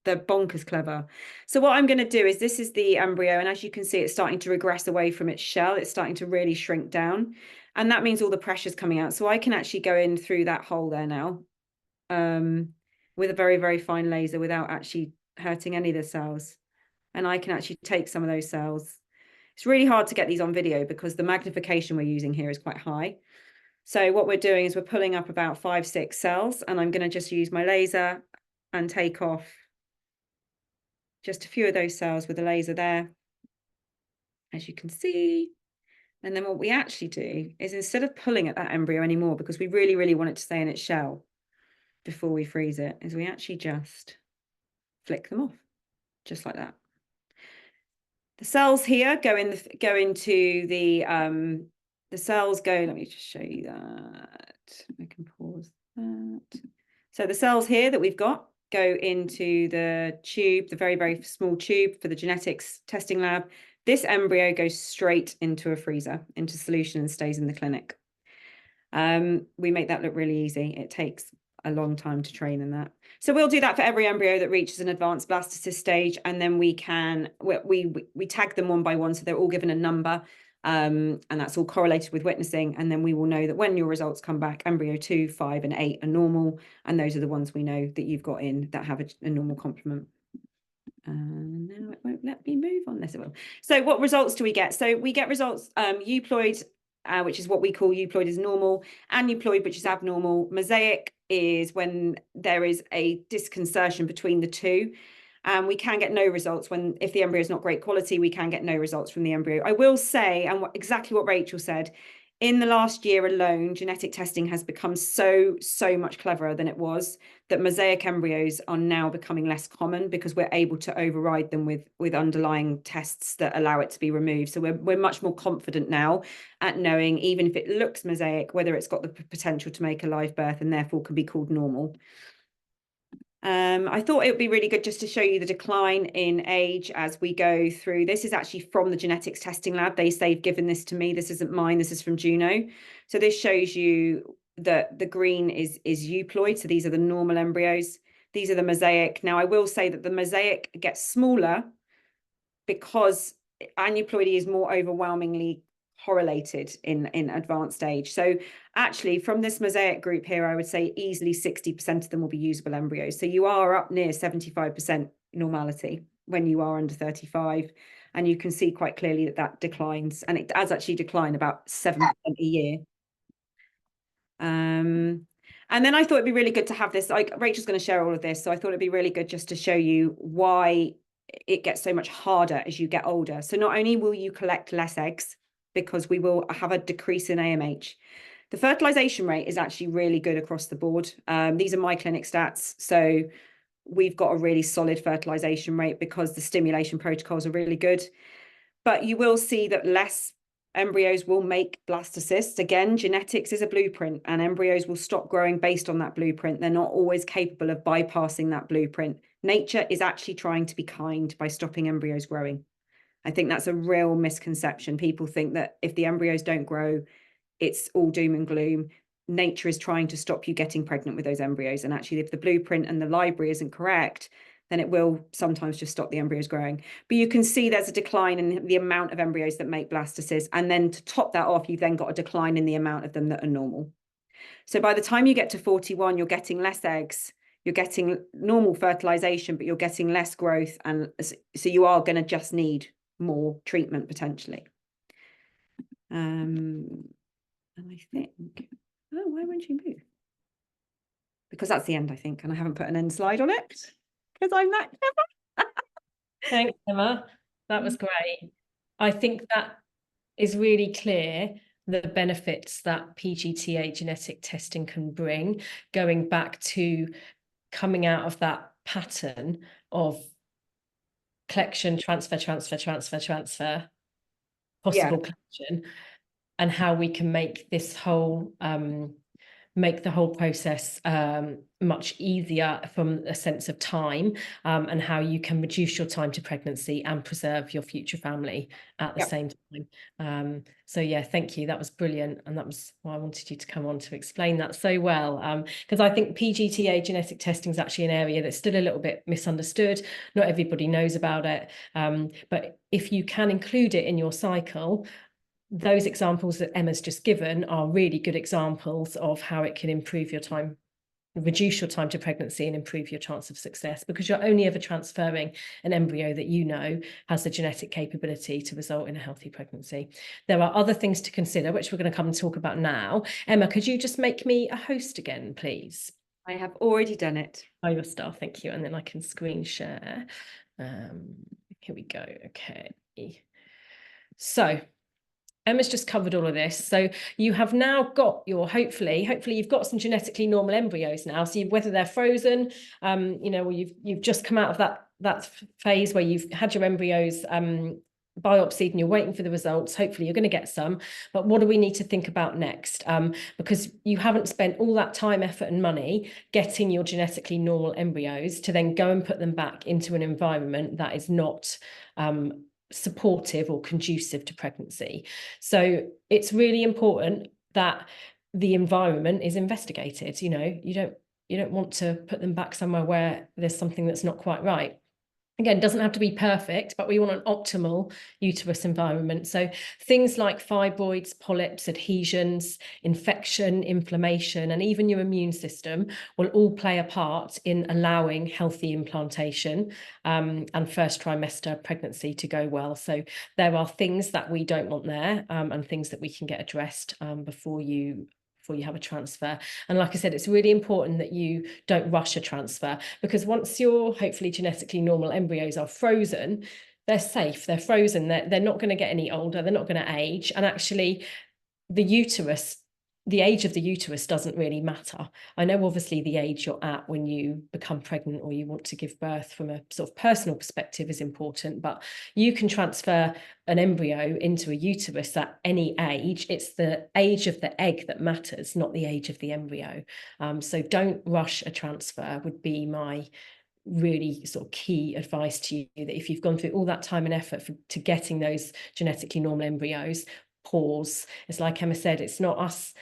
bonkers clever. So what I'm going to do is, this is the embryo, and as you can see, it's starting to regress away from its shell. It's starting to really shrink down, and that means all the pressure's coming out. So I can actually go in through that hole there now with a very, very fine laser without actually hurting any of the cells. And I can actually take some of those cells. It's really hard to get these on video because the magnification we're using here is quite high. So what we're doing is we're pulling up about 5, 6 cells, and I'm going to just use my laser and take off just a few of those cells with the laser there, as you can see. And then what we actually do is, instead of pulling at that embryo anymore, because we really, really want it to stay in its shell before we freeze it, is we actually just flick them off, just like that. The cells here go into the cells go, let me just show you that. I can pause that. So the cells here that we've got go into the tube, the very, very small tube for the genetics testing lab. This embryo goes straight into a freezer, into solution, and stays in the clinic. We make that look really easy. It takes a long time to train in that. So we'll do that for every embryo that reaches an advanced blastocyst stage, and then we tag them one by one, so they're all given a number, and that's all correlated with witnessing, and then we will know that when your results come back, embryo 2, 5, and 8 are normal, and those are the ones we know that you've got in that have a normal complement. Now it won't let me move on this. It will. So what results do we get? So we get results, euploid, which is what we call euploid is normal, aneuploid, which is abnormal. Mosaic is when there is a disconcertion between the two. We can get no results if the embryo is not great quality. We can get no results from the embryo. I will say, and exactly what Rachel said, in the last year alone, genetic testing has become so much cleverer than it was, that mosaic embryos are now becoming less common because we're able to override them with underlying tests that allow it to be removed. So we're much more confident now at knowing, even if it looks mosaic, whether it's got the potential to make a live birth and therefore can be called normal. I thought it would be really good just to show you the decline in age as we go through. This is actually from the genetics testing lab. They've given this to me. This isn't mine. This is from Juno. So this shows you that the green is euploid. So these are the normal embryos. These are the mosaic. Now, I will say that the mosaic gets smaller because aneuploidy is more overwhelmingly correlated in advanced age. So actually, from this mosaic group here, I would say easily 60% of them will be usable embryos. So you are up near 75% normality when you are under 35. And you can see quite clearly that declines. And it does actually decline about 7% a year. And then I thought it'd be really good to have this. Rachel's going to share all of this. So I thought it'd be really good just to show you why it gets so much harder as you get older. So not only will you collect less eggs, because we will have a decrease in AMH. The fertilization rate is actually really good across the board. These are my clinic stats. So we've got a really solid fertilization rate because the stimulation protocols are really good. But you will see that less embryos will make blastocysts. Again, genetics is a blueprint, and embryos will stop growing based on that blueprint. They're not always capable of bypassing that blueprint. Nature is actually trying to be kind by stopping embryos growing. I think that's a real misconception. People think that if the embryos don't grow, it's all doom and gloom. Nature is trying to stop you getting pregnant with those embryos. And actually, if the blueprint and the library isn't correct, then it will sometimes just stop the embryos growing. But you can see there's a decline in the amount of embryos that make blastocysts. And then to top that off, you've then got a decline in the amount of them that are normal. So by the time you get to 41, you're getting less eggs, you're getting normal fertilization, but you're getting less growth. And so you are going to just need more treatment potentially. And I think, oh, why won't you move? Because that's the end, I think, and I haven't put an end slide on it because I'm that clever.
Thanks, Emma. That was great. I think that is really clear, the benefits that PGTA genetic testing can bring, going back to coming out of that pattern of collection, transfer, possible collection, and how we can make this whole make the whole process much easier from a sense of time, and how you can reduce your time to pregnancy and preserve your future family at the same time. So yeah, thank you. That was brilliant. And that was why I wanted you to come on to explain that so well. Because I think PGTA genetic testing is actually an area that's still a little bit misunderstood. Not everybody knows about it. But if you can include it in your cycle, those examples that Emma's just given are really good examples of how it can improve your time, reduce your time to pregnancy and improve your chance of success, because you're only ever transferring an embryo that you know has the genetic capability to result in a healthy pregnancy. There are other things to consider, which we're going to come and talk about now. Emma, could you just make me a host again, please?
I have already done it.
Oh, you're a star, thank you. And then I can screen share. Here we go. Okay. So Emma's just covered all of this. So you have now got your, hopefully you've got some genetically normal embryos now. So whether they're frozen, or you've just come out of that phase where you've had your embryos biopsied and you're waiting for the results. Hopefully you're going to get some. But what do we need to think about next? Because you haven't spent all that time, effort and money getting your genetically normal embryos to then go and put them back into an environment that is not supportive or conducive to pregnancy. So it's really important that the environment is investigated. You don't want to put them back somewhere where there's something that's not quite right. Again, it doesn't have to be perfect, but we want an optimal uterus environment. So things like fibroids, polyps, adhesions, infection, inflammation, and even your immune system will all play a part in allowing healthy implantation and first trimester pregnancy to go well. So there are things that we don't want there, and things that we can get addressed before you have a transfer. And like I said, it's really important that you don't rush a transfer, because once your hopefully genetically normal embryos are frozen, they're safe, they're frozen, they're not going to get any older, they're not going to age. And actually the age of the uterus doesn't really matter. I know obviously the age you're at when you become pregnant or you want to give birth from a sort of personal perspective is important, but you can transfer an embryo into a uterus at any age. It's the age of the egg that matters, not the age of the embryo. So don't rush a transfer would be my really sort of key advice to you, that if you've gone through all that time and effort to getting those genetically normal embryos, pause. It's like Emma said, it's not us,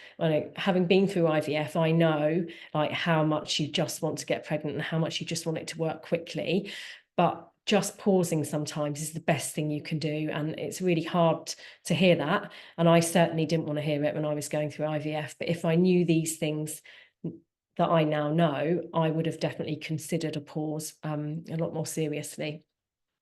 having been through IVF, I know like how much you just want to get pregnant and how much you just want it to work quickly, but just pausing sometimes is the best thing you can do. And it's really hard to hear that, and I certainly didn't want to hear it when I was going through IVF, but if I knew these things that I now know, I would have definitely considered a pause a lot more seriously.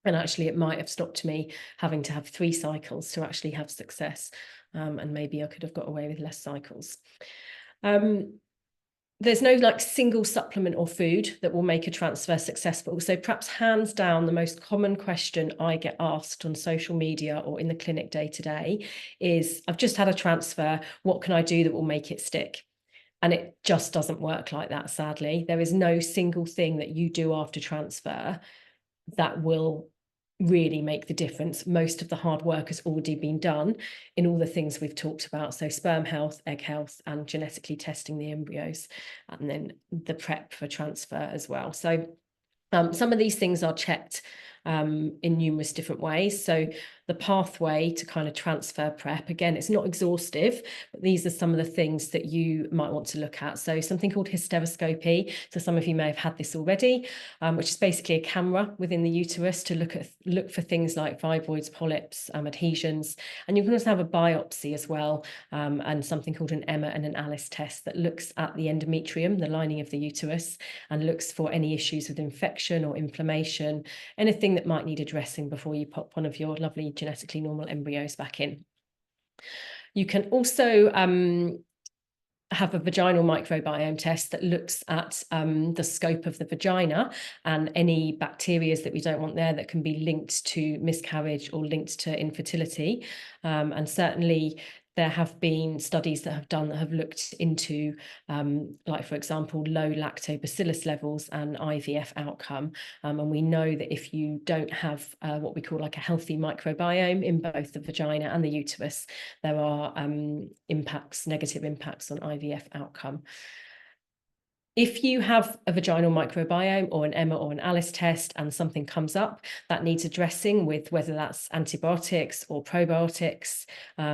And actually, it might have stopped me having to have 3 cycles to actually have success. And maybe I could have got away with less cycles. There's no like single supplement or food that will make a transfer successful. So perhaps hands down, the most common question I get asked on social media or in the clinic day to day is, I've just had a transfer, what can I do that will make it stick? And it just doesn't work like that, sadly. There is no single thing that you do after transfer that will really make the difference. Most of the hard work has already been done in all the things we've talked about. So sperm health, egg health, and genetically testing the embryos, and then the prep for transfer as well. So some of these things are checked in numerous different ways. So the pathway to kind of transfer prep, again, it's not exhaustive, but these are some of the things that you might want to look at. So something called hysteroscopy. So some of you may have had this already, which is basically a camera within the uterus to look for things like fibroids, polyps, adhesions. And you can also have a biopsy as well, and something called an Emma and an Alice test that looks at the endometrium, the lining of the uterus, and looks for any issues with infection or inflammation, anything that might need addressing before you pop one of your lovely genetically normal embryos back in. You can also have a vaginal microbiome test that looks at the scope of the vagina and any bacteria that we don't want there that can be linked to miscarriage or linked to infertility. And certainly there have been studies that have looked into, like, for example, low lactobacillus levels and IVF outcome. And we know that if you don't have what we call like a healthy microbiome in both the vagina and the uterus, there are negative impacts on IVF outcome. If you have a vaginal microbiome or an Emma or an Alice test and something comes up that needs addressing with whether that's antibiotics or probiotics,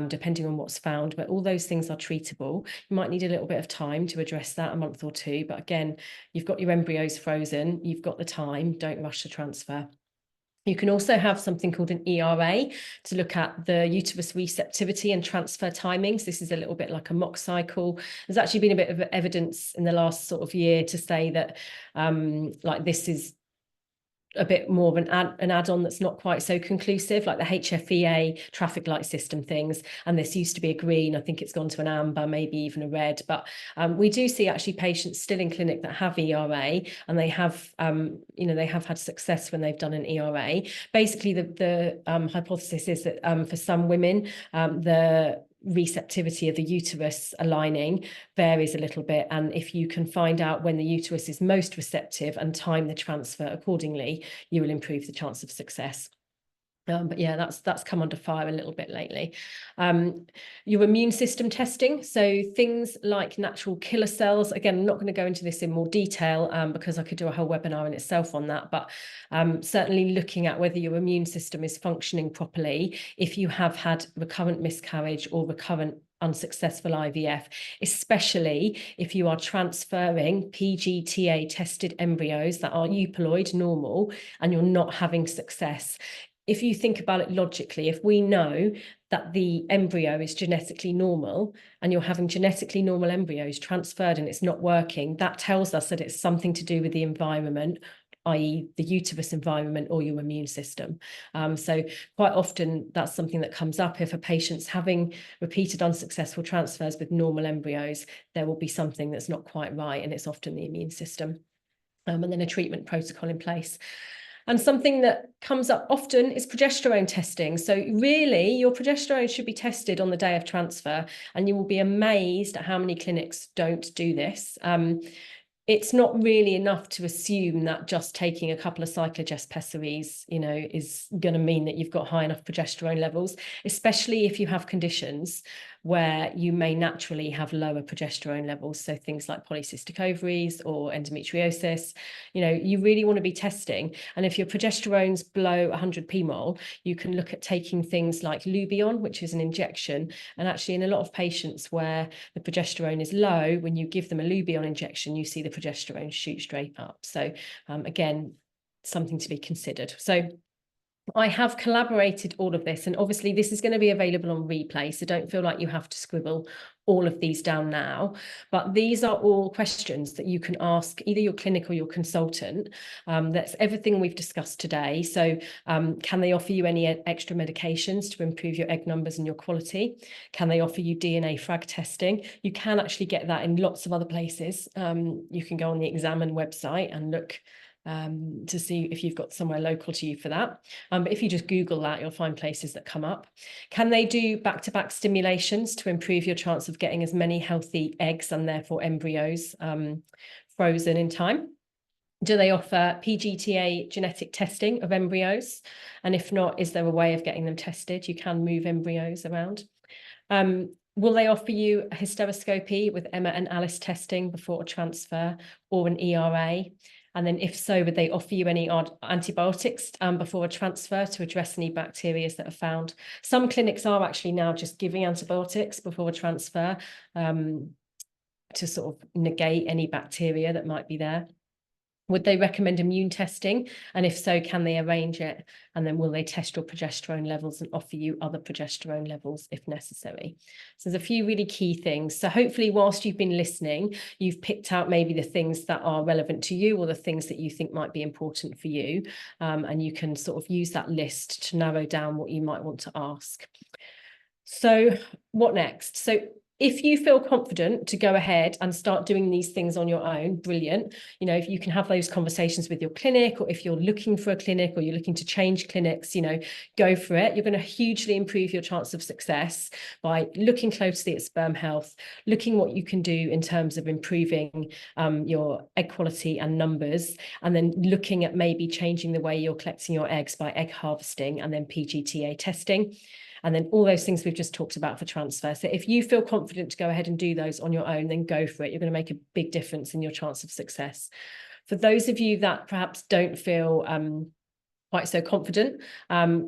depending on what's found, but all those things are treatable. You might need a little bit of time to address that, a month or two, but again, you've got your embryos frozen, you've got the time, don't rush the transfer. You can also have something called an ERA to look at the uterus receptivity and transfer timings. This is a little bit like a mock cycle. There's actually been a bit of evidence in the last sort of year to say that like this is a bit more of an add-on that's not quite so conclusive, like the HFEA traffic light system things. And this used to be a green, I think it's gone to an amber, maybe even a red. But we do see actually patients still in clinic that have ERA, and they have, they have had success when they've done an ERA. Basically, the hypothesis is that for some women, the receptivity of the uterus aligning varies a little bit, and if you can find out when the uterus is most receptive and time the transfer accordingly, you will improve the chance of success. But yeah, that's come under fire a little bit lately. Your immune system testing, so things like natural killer cells. Again, I'm not going to go into this in more detail because I could do a whole webinar in itself on that, but certainly looking at whether your immune system is functioning properly if you have had recurrent miscarriage or recurrent unsuccessful IVF, especially if you are transferring PGTA tested embryos that are euploid normal and you're not having success. If you think about it logically, if we know that the embryo is genetically normal and you're having genetically normal embryos transferred and it's not working, that tells us that it's something to do with the environment, i.e. the uterus environment or your immune system. So quite often that's something that comes up. If a patient's having repeated unsuccessful transfers with normal embryos, there will be something that's not quite right, and it's often the immune system. And then a treatment protocol in place. And something that comes up often is progesterone testing. So really, your progesterone should be tested on the day of transfer, and you will be amazed at how many clinics don't do this. It's not really enough to assume that just taking a couple of cyclogest pessaries, is going to mean that you've got high enough progesterone levels, especially if you have conditions where you may naturally have lower progesterone levels. So things like polycystic ovaries or endometriosis, you really want to be testing. And if your progesterone's below 100 pmol, you can look at taking things like Lubion, which is an injection. And actually in a lot of patients where the progesterone is low, when you give them a Lubion injection, you see the progesterone shoot straight up. So again, something to be considered. So I have collaborated all of this, and obviously this is going to be available on replay, so don't feel like you have to scribble all of these down now, but these are all questions that you can ask either your clinic or your consultant. That's everything we've discussed today. So can they offer you any extra medications to improve your egg numbers and your quality? Can they offer you DNA frag testing? You can actually get that in lots of other places. You can go on the Examine website and look to see if you've got somewhere local to you for that. But if you just Google that, you'll find places that come up. Can they do back-to-back stimulations to improve your chance of getting as many healthy eggs and therefore embryos frozen in time? Do they offer PGTA genetic testing of embryos? And if not, is there a way of getting them tested? You can move embryos around. Will they offer you a hysteroscopy with Emma and Alice testing before a transfer, or an ERA? And then if so, would they offer you any antibiotics before a transfer to address any bacteria that are found? Some clinics are actually now just giving antibiotics before a transfer to sort of negate any bacteria that might be there. Would they recommend immune testing? And if so, can they arrange it? And then will they test your progesterone levels and offer you other progesterone levels if necessary? So there's a few really key things. So hopefully, whilst you've been listening, you've picked out maybe the things that are relevant to you or the things that you think might be important for you. And you can sort of use that list to narrow down what you might want to ask. So what next? So if you feel confident to go ahead and start doing these things on your own, brilliant. You know, if you can have those conversations with your clinic, or if you're looking for a clinic or you're looking to change clinics, you know, go for it. You're going to hugely improve your chance of success by looking closely at sperm health, looking what you can do in terms of improving your egg quality and numbers, and then looking at maybe changing the way you're collecting your eggs by egg harvesting and then PGTA testing. And then all those things we've just talked about for transfer. So if you feel confident to go ahead and do those on your own, then go for it. You're going to make a big difference in your chance of success. For those of you that perhaps don't feel quite so confident,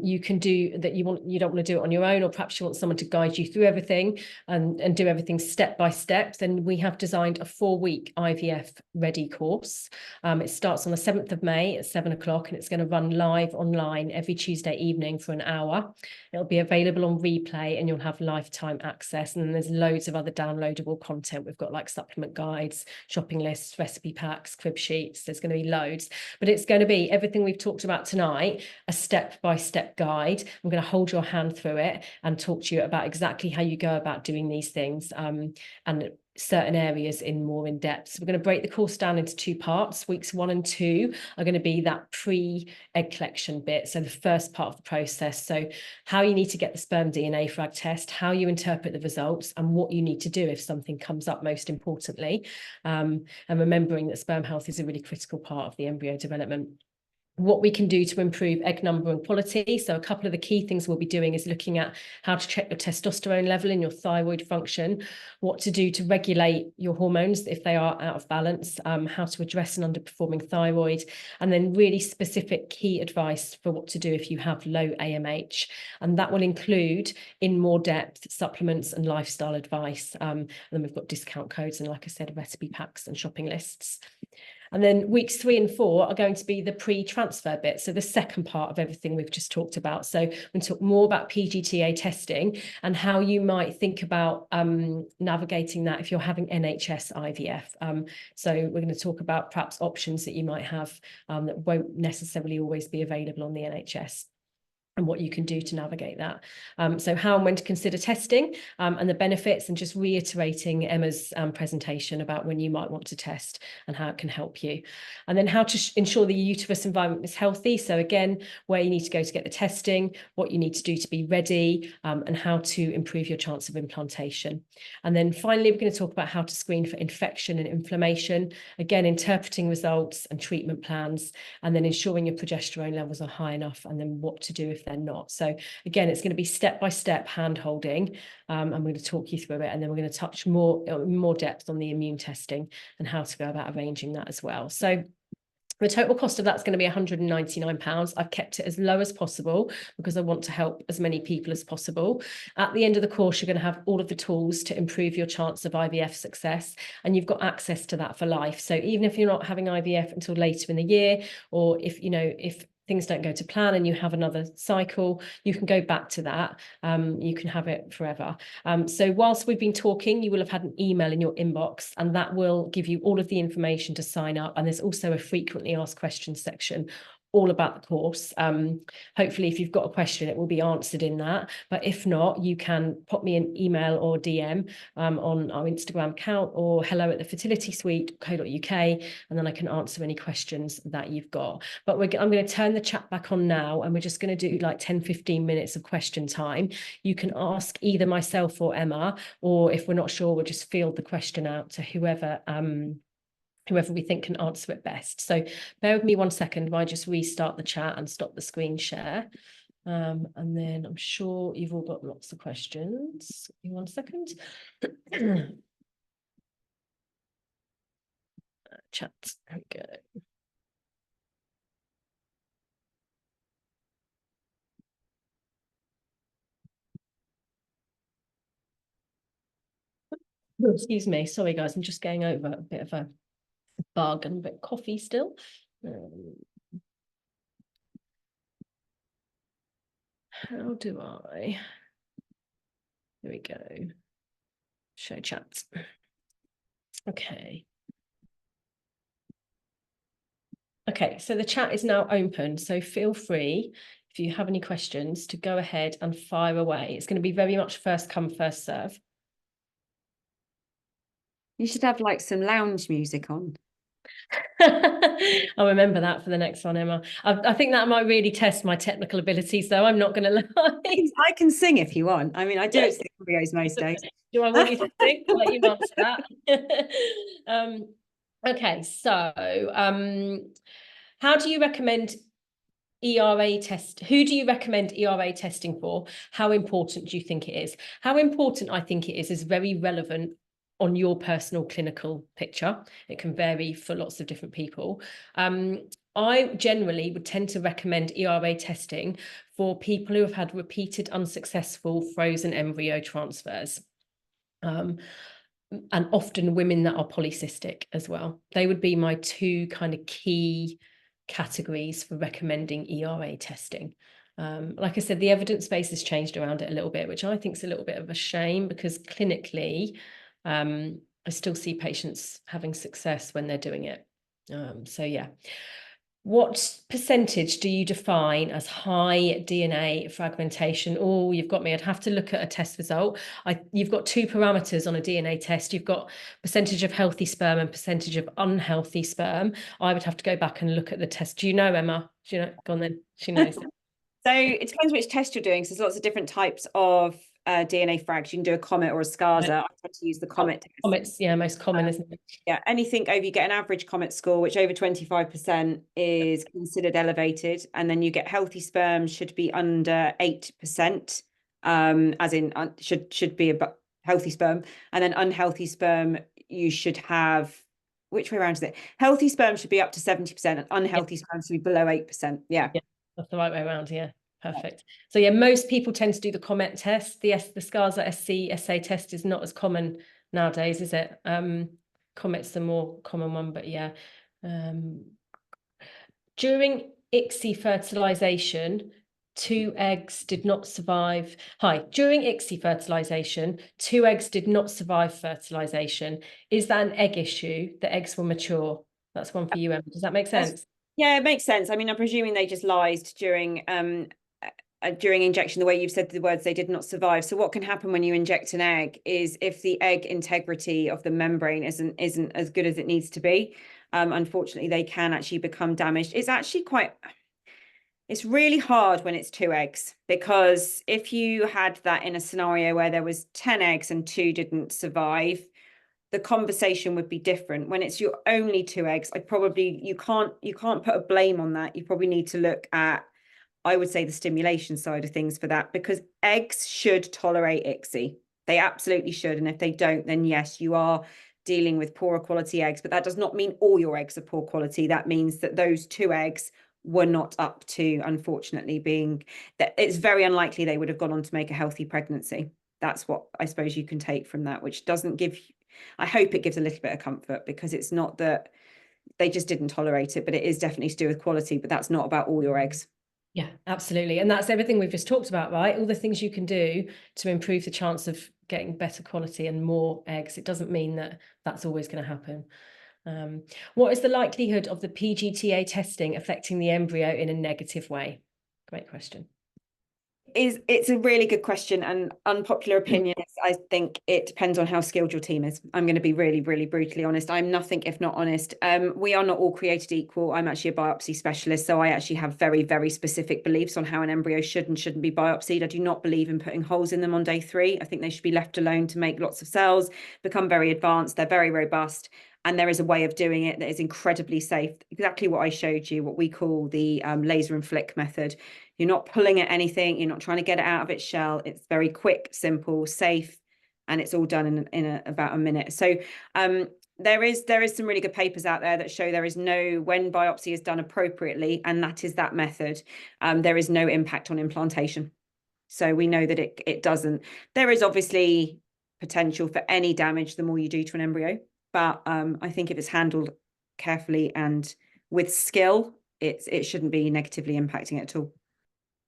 you can do that. You don't want to do it on your own, or perhaps you want someone to guide you through everything and do everything step by step. Then we have designed a 4-week IVF Ready course. It starts on the 7th of May at 7 o'clock, and it's going to run live online every Tuesday evening for an hour. It'll be available on replay, and you'll have lifetime access. And then there's loads of other downloadable content. We've got like supplement guides, shopping lists, recipe packs, crib sheets. There's going to be loads, but it's going to be everything we've talked about tonight, a step-by-step guide. I'm going to hold your hand through it and talk to you about exactly how you go about doing these things, and certain areas in depth. So we're going to break the course down into 2 parts. Weeks 1 and 2 are going to be that pre-egg collection bit, so the first part of the process. So how you need to get the sperm DNA frag test, how you interpret the results, and what you need to do if something comes up, most importantly, and remembering that sperm health is a really critical part of the embryo development. What we can do to improve egg number and quality. So a couple of the key things we'll be doing is looking at how to check your testosterone level and your thyroid function, what to do to regulate your hormones if they are out of balance, how to address an underperforming thyroid, and then really specific key advice for what to do if you have low AMH. And that will include, in more depth, supplements and lifestyle advice. And then we've got discount codes and, like I said, recipe packs and shopping lists. And then weeks 3 and 4 are going to be the pre-transfer bit. So the second part of everything we've just talked about. So we're going to talk more about PGTA testing and how you might think about navigating that if you're having NHS IVF. So we're going to talk about perhaps options that you might have that won't necessarily always be available on the NHS, and what you can do to navigate that. So how and when to consider testing, and the benefits, and just reiterating Emma's presentation about when you might want to test and how it can help you. And then how to ensure the uterus environment is healthy. So again, where you need to go to get the testing, what you need to do to be ready, and how to improve your chance of implantation. And then finally, we're going to talk about how to screen for infection and inflammation. Again, interpreting results and treatment plans, and then ensuring your progesterone levels are high enough, and then what to do if they're not. So again, it's going to be step-by-step hand holding. I'm going to talk you through it, and then we're going to touch more depth on the immune testing and how to go about arranging that as well. So the total cost of that's going to be £199. I've kept it as low as possible because I want to help as many people as possible. At the end of the course, you're going to have all of the tools to improve your chance of IVF success, and you've got access to that for life. So even if you're not having IVF until later in the year, or if things don't go to plan and you have another cycle, you can go back to that. You can have it forever. So whilst we've been talking, you will have had an email in your inbox, and that will give you all of the information to sign up. And there's also a frequently asked questions section all about the course. Hopefully, if you've got a question, it will be answered in that. But if not, you can pop me an email or DM on our Instagram account, or hello@thefertilitysuite.co.uk, and then I can answer any questions that you've got. But I'm going to turn the chat back on now, and we're just going to do like 10-15 minutes of question time. You can ask either myself or Emma, or if we're not sure, we'll just field the question out to whoever whoever we think can answer it best. So bear with me 1 second while I just restart the chat and stop the screen share. And then I'm sure you've all got lots of questions. Give me 1 second. Chat, there we go. Oh, excuse me, sorry guys, I'm just getting over a bit of a bug and a bit coffee still. How do I? Here we go. Show chat. Okay. Okay, so the chat is now open, so feel free, if you have any questions, to go ahead and fire away. It's going to be very much first come, first serve.
You should have like some lounge music on.
I'll remember that for the next one, Emma. I think that might really test my technical abilities, though. I'm not going to lie.
I can sing if you want. I mean, I do it to the embryos most days.
Do I want you to sing? I'll let you answer that. Okay, so how do you recommend ERA test? Who do you recommend ERA testing for? How important do you think it is? How important I think it is very relevant on your personal clinical picture. It can vary for lots of different people. I generally would tend to recommend ERA testing for people who have had repeated unsuccessful frozen embryo transfers. And often women that are polycystic as well. They would be my two kind of key categories for recommending ERA testing. Like I said, the evidence base has changed around it a little bit, which I think is a little bit of a shame, because clinically, I still see patients having success when they're doing it. So yeah. What percentage do you define as high DNA fragmentation? Oh, you've got me. I'd have to look at a test result. You've got two parameters on a DNA test. You've got percentage of healthy sperm and percentage of unhealthy sperm. I would have to go back and look at the test. Do you know, Emma? Do you know? Go on then. She knows.
So it depends which test you're doing. So there's lots of different types of DNA frags. You can do a comet or a SCARSA. I tend to use the comet test.
Comet's, yeah, most common, isn't it?
Yeah, anything over, you get an average comet score, which over 25% is considered elevated. And then you get healthy sperm should be under 8%, as in should be a healthy sperm. And then unhealthy sperm, you should have, which way around is it? Healthy sperm should be up to 70% and unhealthy sperm should be below 8%. Yeah.
That's the right way around. Yeah. Perfect. So yeah, most people tend to do the comet test. The SCARSA SC SA test is not as common nowadays, is it? Comet's the more common one, but yeah. During ICSI fertilization, 2 eggs did not survive. During ICSI fertilization, 2 eggs did not survive fertilization. Is that an egg issue? The eggs were mature. That's one for you, Emma. Does that make sense?
Yeah, it makes sense. I mean, I'm presuming they just lysed during injection, the way you've said the words, they did not survive. So what can happen when you inject an egg is, if the egg integrity of the membrane isn't as good as it needs to be, unfortunately, they can actually become damaged. It's really hard when it's 2 eggs, because if you had that in a scenario where there was 10 eggs and 2 didn't survive, the conversation would be different. When it's your only 2 eggs, you can't put a blame on that. You probably need to look at, I would say, the stimulation side of things for that, because eggs should tolerate ICSI. They absolutely should. And if they don't, then yes, you are dealing with poorer quality eggs. But that does not mean all your eggs are poor quality. That means that those 2 eggs were not up to, unfortunately, that it's very unlikely they would have gone on to make a healthy pregnancy. That's what I suppose you can take from that, which doesn't give, I hope it gives a little bit of comfort, because it's not that they just didn't tolerate it, but it is definitely to do with quality. But that's not about all your eggs.
Yeah, absolutely. And that's everything we've just talked about, right? All the things you can do to improve the chance of getting better quality and more eggs. It doesn't mean that that's always going to happen. What is the likelihood of the PGTA testing affecting the embryo in a negative way? Great question.
It's a really good question, and unpopular opinion is I think it depends on how skilled your team is. I'm going to be really, really brutally honest. I'm nothing if not honest. We are not all created equal. I'm actually a biopsy specialist, so I actually have very, very specific beliefs on how an embryo should and shouldn't be biopsied. I do not believe in putting holes in them on day 3. I think they should be left alone to make lots of cells, become very advanced. They're very robust. And there is a way of doing it that is incredibly safe. Exactly what I showed you, what we call the laser and flick method. You're not pulling at anything. You're not trying to get it out of its shell. It's very quick, simple, safe, and it's all done in about a minute. So there is some really good papers out there that show there is no, when biopsy is done appropriately, and that is that method, there is no impact on implantation. So we know that it doesn't. There is obviously potential for any damage the more you do to an embryo, but I think if it's handled carefully and with skill, it shouldn't be negatively impacting it at all.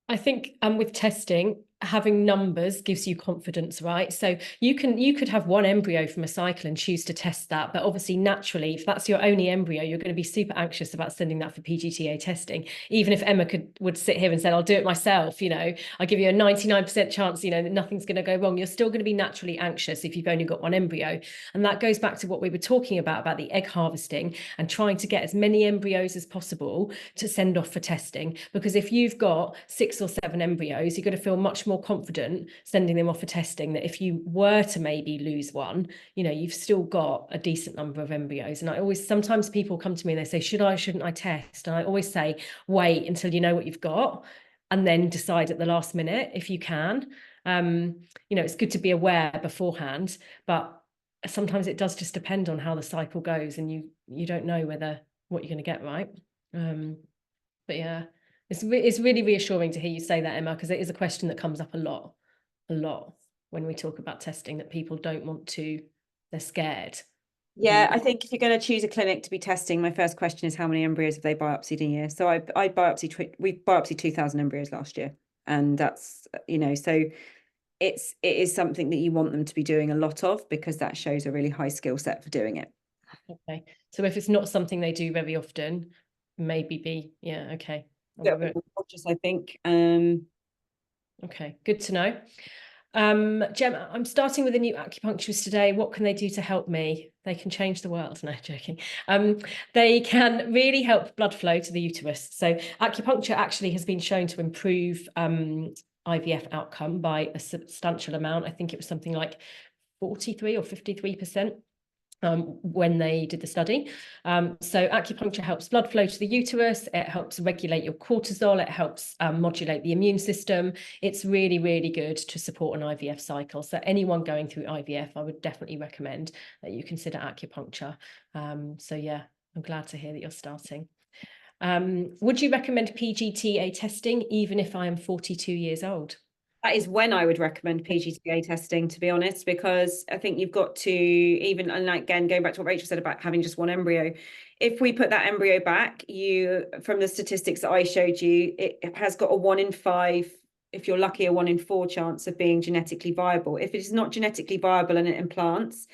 I think with testing, having numbers gives you confidence, right? So you could have one embryo from a cycle and choose to test that, but obviously naturally, if that's your only embryo, you're going to be super anxious about sending that for PGTA testing. Even if Emma would sit here and say, I'll do it myself, I give you a 99% chance, that nothing's going to go wrong. You're still going to be naturally anxious if you've only got one embryo. And that goes back to what we were talking about the egg harvesting and trying to get as many embryos as possible to send off for testing. Because if you've got 6 or 7 embryos, you're going to feel much more confident sending them off for testing, that if you were to maybe lose one, you've still got a decent number of embryos. And sometimes people come to me and they say, shouldn't I test? And I always say, wait until you know what you've got and then decide at the last minute if you can. It's good to be aware beforehand, but sometimes it does just depend on how the cycle goes, and you don't know what you're going to get, right? But yeah, it's really reassuring to hear you say that, Emma, because it is a question that comes up a lot when we talk about testing, that people don't want to, they're scared.
Yeah, I think if you're going to choose a clinic to be testing, my first question is how many embryos have they biopsied in a year? So we biopsied 2,000 embryos last year, and that's so it is something that you want them to be doing a lot of, because that shows a really high skill set for doing it.
Okay, so if it's not something they do very often, maybe okay.
Just I think.
Okay, good to know. Gem, I'm starting with a new acupuncturist today. What can they do to help me? They can change the world. No, joking. They can really help blood flow to the uterus. So acupuncture actually has been shown to improve IVF outcome by a substantial amount. I think it was something like 43 or 53%. When they did the study. So acupuncture helps blood flow to the uterus. It helps regulate your cortisol. It helps modulate the immune system. It's really, really good to support an IVF cycle. So anyone going through IVF, I would definitely recommend that you consider acupuncture. So yeah, I'm glad to hear that you're starting. Would you recommend PGTA testing even if I am 42 years old?
That is when I would recommend PGTA testing, to be honest, because I think you've got to, even, and again, going back to what Rachel said about having just one embryo, if we put that embryo back, from the statistics that I showed you, it has got a 1 in 5, if you're lucky, a 1 in 4 chance of being genetically viable. If it is not genetically viable and it implants,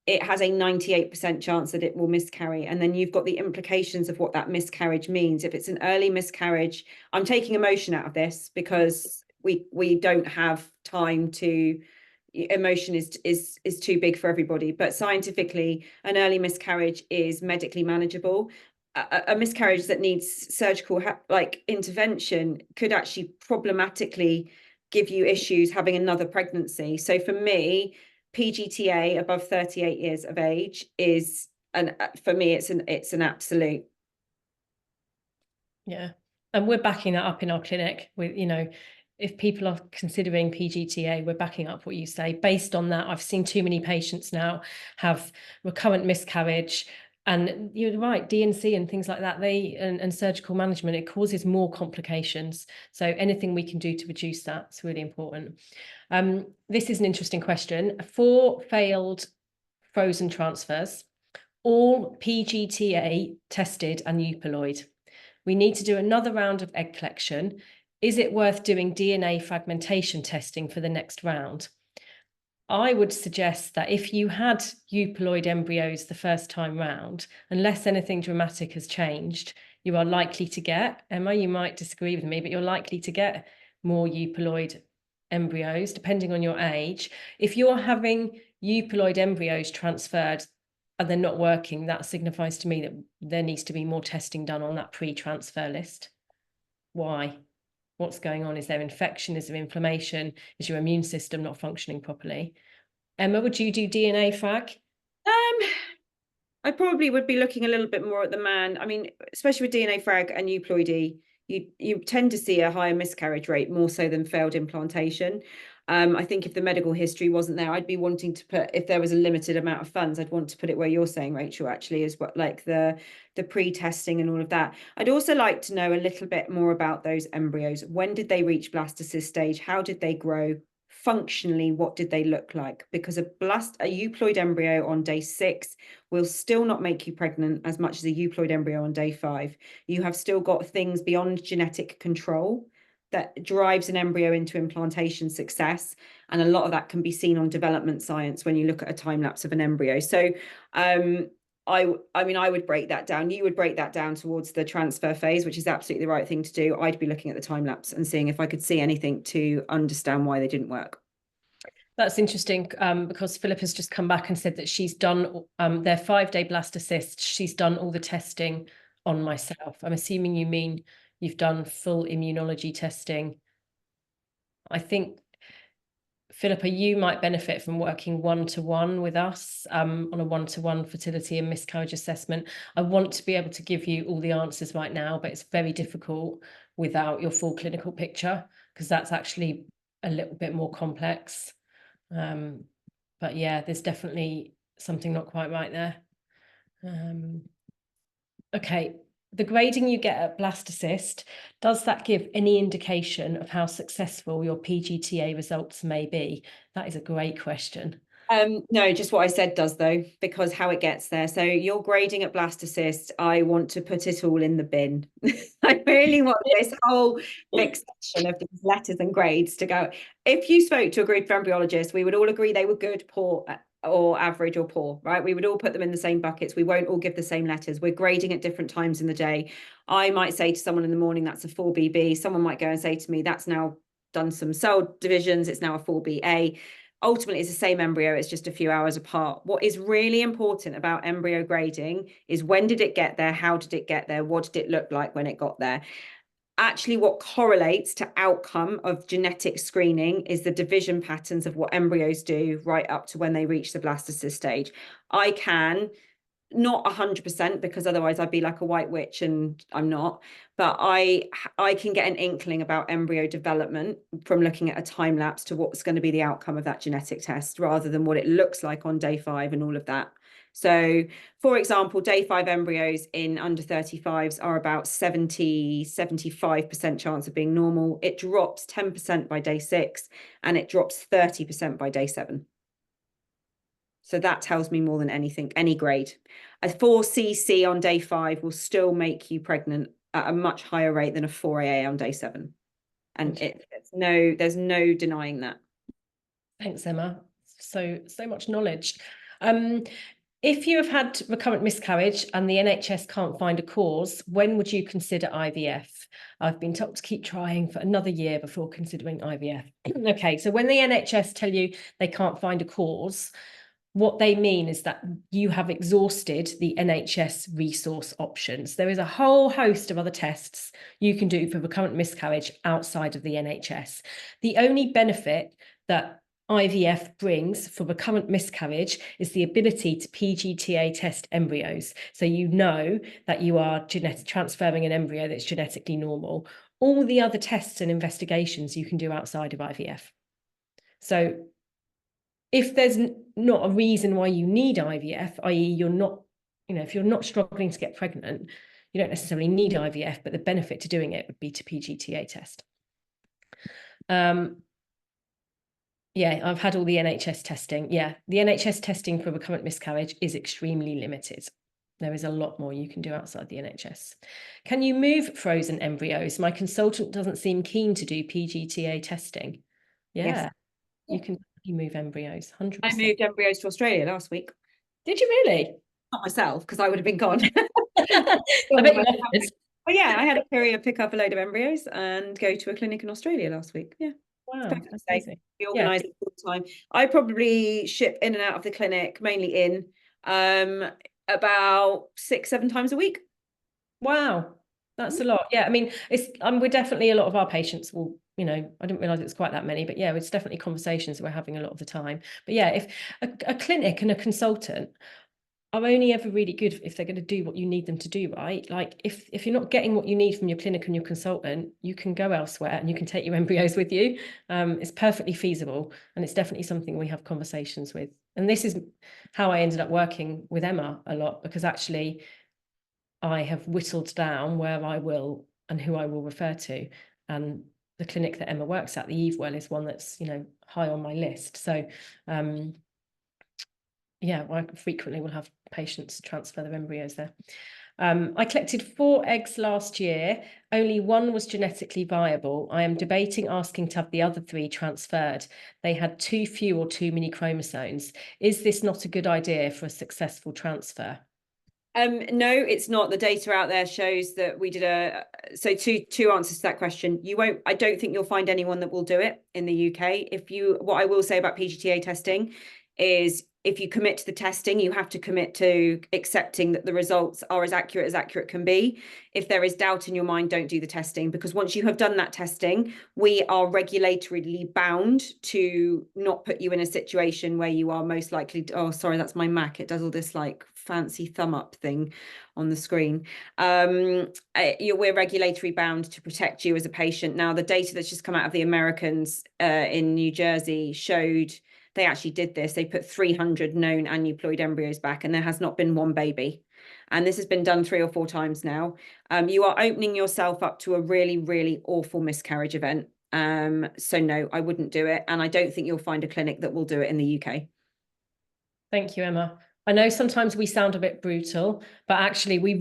it has a 98% chance that it will miscarry. And then you've got the implications of what that miscarriage means. If it's an early miscarriage, I'm taking emotion out of this because we don't have time to, emotion is too big for everybody, but scientifically an early miscarriage is medically manageable. A miscarriage that needs surgical intervention could actually problematically give you issues having another pregnancy. So for me, PGTA above 38 years of age is, and for me it's an absolute.
Yeah, and we're backing that up in our clinic with, if people are considering PGTA, we're backing up what you say. Based on that, I've seen too many patients now have recurrent miscarriage, and you're right, D&C and things like that, and surgical management, it causes more complications. So anything we can do to reduce that is really important. This is an interesting question. For failed frozen transfers, all PGTA tested and euploid. We need to do another round of egg collection. Is it worth doing DNA fragmentation testing for the next round? I would suggest that if you had euploid embryos the first time round, unless anything dramatic has changed, you are likely to get, Emma, you might disagree with me, but you're likely to get more euploid embryos, depending on your age. If you're having euploid embryos transferred and they're not working, that signifies to me that there needs to be more testing done on that pre-transfer list. Why? What's going on? Is there infection? Is there inflammation? Is your immune system not functioning properly? Emma, would you do DNA frag?
I probably would be looking a little bit more at the man. I mean, especially with DNA frag and euploidy, you tend to see a higher miscarriage rate more so than failed implantation. I think if the medical history wasn't there, I'd be wanting to put, if there was a limited amount of funds, I'd want to put it where you're saying, Rachel, actually, is what, like the pre-testing and all of that. I'd also like to know a little bit more about those embryos. When did they reach blastocyst stage? How did they grow? Functionally, what did they look like? Because a euploid embryo on day 6 will still not make you pregnant as much as a euploid embryo on day 5. You have still got things beyond genetic control that drives an embryo into implantation success. And a lot of that can be seen on development science when you look at a time lapse of an embryo. So I mean, I would break that down. You would break that down towards the transfer phase, which is absolutely the right thing to do. I'd be looking at the time lapse and seeing if I could see anything to understand why they didn't work.
That's interesting because Philip has just come back and said that she's done their 5-day blastocyst. She's done all the testing on myself. I'm assuming you mean you've done full immunology testing. I think, Philippa, you might benefit from working one-to-one with us on a one-to-one fertility and miscarriage assessment. I want to be able to give you all the answers right now, but it's very difficult without your full clinical picture because that's actually a little bit more complex. But yeah, there's definitely something not quite right there. Okay, the grading you get at blastocyst, does that give any indication of how successful your PGTA results may be? That is a great question.
No, just what I said does though, because how it gets there. So you're grading at blastocyst. I want to put it all in the bin. I really want this whole big section of these letters and grades to go. If you spoke to a group of embryologists, we would all agree they were good, poor, or average or poor, right? We would all put them in the same buckets. We won't all give the same letters. We're grading at different times in the day. I might say to someone in the morning, that's a 4BB. Someone might go and say to me, that's now done some cell divisions. It's now a 4BA. Ultimately, it's the same embryo, it's just a few hours apart. What is really important about embryo grading is when did it get there? How did it get there? What did it look like when it got there? Actually, what correlates to outcome of genetic screening is the division patterns of what embryos do right up to when they reach the blastocyst stage. I can not 100% because otherwise I'd be like a white witch and I'm not, but I can get an inkling about embryo development from looking at a time lapse to what's going to be the outcome of that genetic test rather than what it looks like on day 5 and all of that. So for example, day 5 embryos in under 35s are about 75% chance of being normal. It drops 10% by day 6 and it drops 30% by day 7. So that tells me more than anything, any grade. A 4cc on day 5 will still make you pregnant at a much higher rate than a 4AA on day 7. And there's no denying that.
Thanks, Emma. So much knowledge. If you have had recurrent miscarriage and the NHS can't find a cause, when would you consider IVF? I've been told to keep trying for another year before considering IVF. Okay, so when the NHS tell you they can't find a cause, what they mean is that you have exhausted the NHS resource options. There is a whole host of other tests you can do for recurrent miscarriage outside of the NHS. The only benefit that IVF brings for recurrent miscarriage is the ability to PGTA test embryos. So you know that you are transferring an embryo that's genetically normal. All the other tests and investigations you can do outside of IVF. So if there's not a reason why you need IVF, i.e. you're not, if you're not struggling to get pregnant, you don't necessarily need IVF, but the benefit to doing it would be to PGTA test. Yeah, I've had all the NHS testing. Yeah, the NHS testing for recurrent miscarriage is extremely limited. There is a lot more you can do outside the NHS. Can you move frozen embryos? My consultant doesn't seem keen to do PGTA testing. Yeah, yes. You can move embryos, 100%.
I moved embryos to Australia last week.
Did you really?
Not myself, because I would have been gone.
I bet you love this.
Oh yeah, I had a courier pick up a load of embryos and go to a clinic in Australia last week. Yeah, it's
Wow,
perfectly safe.
amazing.
We
Yeah.
organise it all the time. I probably ship in and out of the clinic, mainly in, about 6, 7 times a week.
Wow, that's a lot. Yeah, I mean, it's we're definitely a lot of our patients will, I didn't realize it's quite that many, but yeah, it's definitely conversations that we're having a lot of the time. But yeah, if a clinic and a consultant are only ever really good if they're going to do what you need them to do, right? Like if you're not getting what you need from your clinic and your consultant, you can go elsewhere and you can take your embryos with you. It's perfectly feasible, and it's definitely something we have conversations with. And this is how I ended up working with Emma a lot, because actually I have whittled down where I will and who I will refer to. And the clinic that Emma works at, the Eve Well, is one that's, high on my list. So yeah, I frequently will have patients transfer their embryos there. I collected 4 eggs last year. Only one was genetically viable. I am debating asking to have the other 3 transferred. They had too few or too many chromosomes. Is this not a good idea for a successful transfer?
No, it's not. The data out there shows that we did so two answers to that question. I don't think you'll find anyone that will do it in the UK. What I will say about PGTA testing is if you commit to the testing, you have to commit to accepting that the results are as accurate can be. If there is doubt in your mind, don't do the testing, because once you have done that testing, we are regulatorily bound to not put you in a situation where you are most likely to, oh, sorry, that's my Mac. It does all this like fancy thumb up thing on the screen. We're regulatory bound to protect you as a patient. Now, the data that's just come out of the Americans in New Jersey showed they actually did this. They put 300 known aneuploid embryos back, and there has not been one baby. And this has been done 3 or 4 times now. You are opening yourself up to a really, really awful miscarriage event. So no, I wouldn't do it. And I don't think you'll find a clinic that will do it in the UK.
Thank you, Emma. I know sometimes we sound a bit brutal, but actually we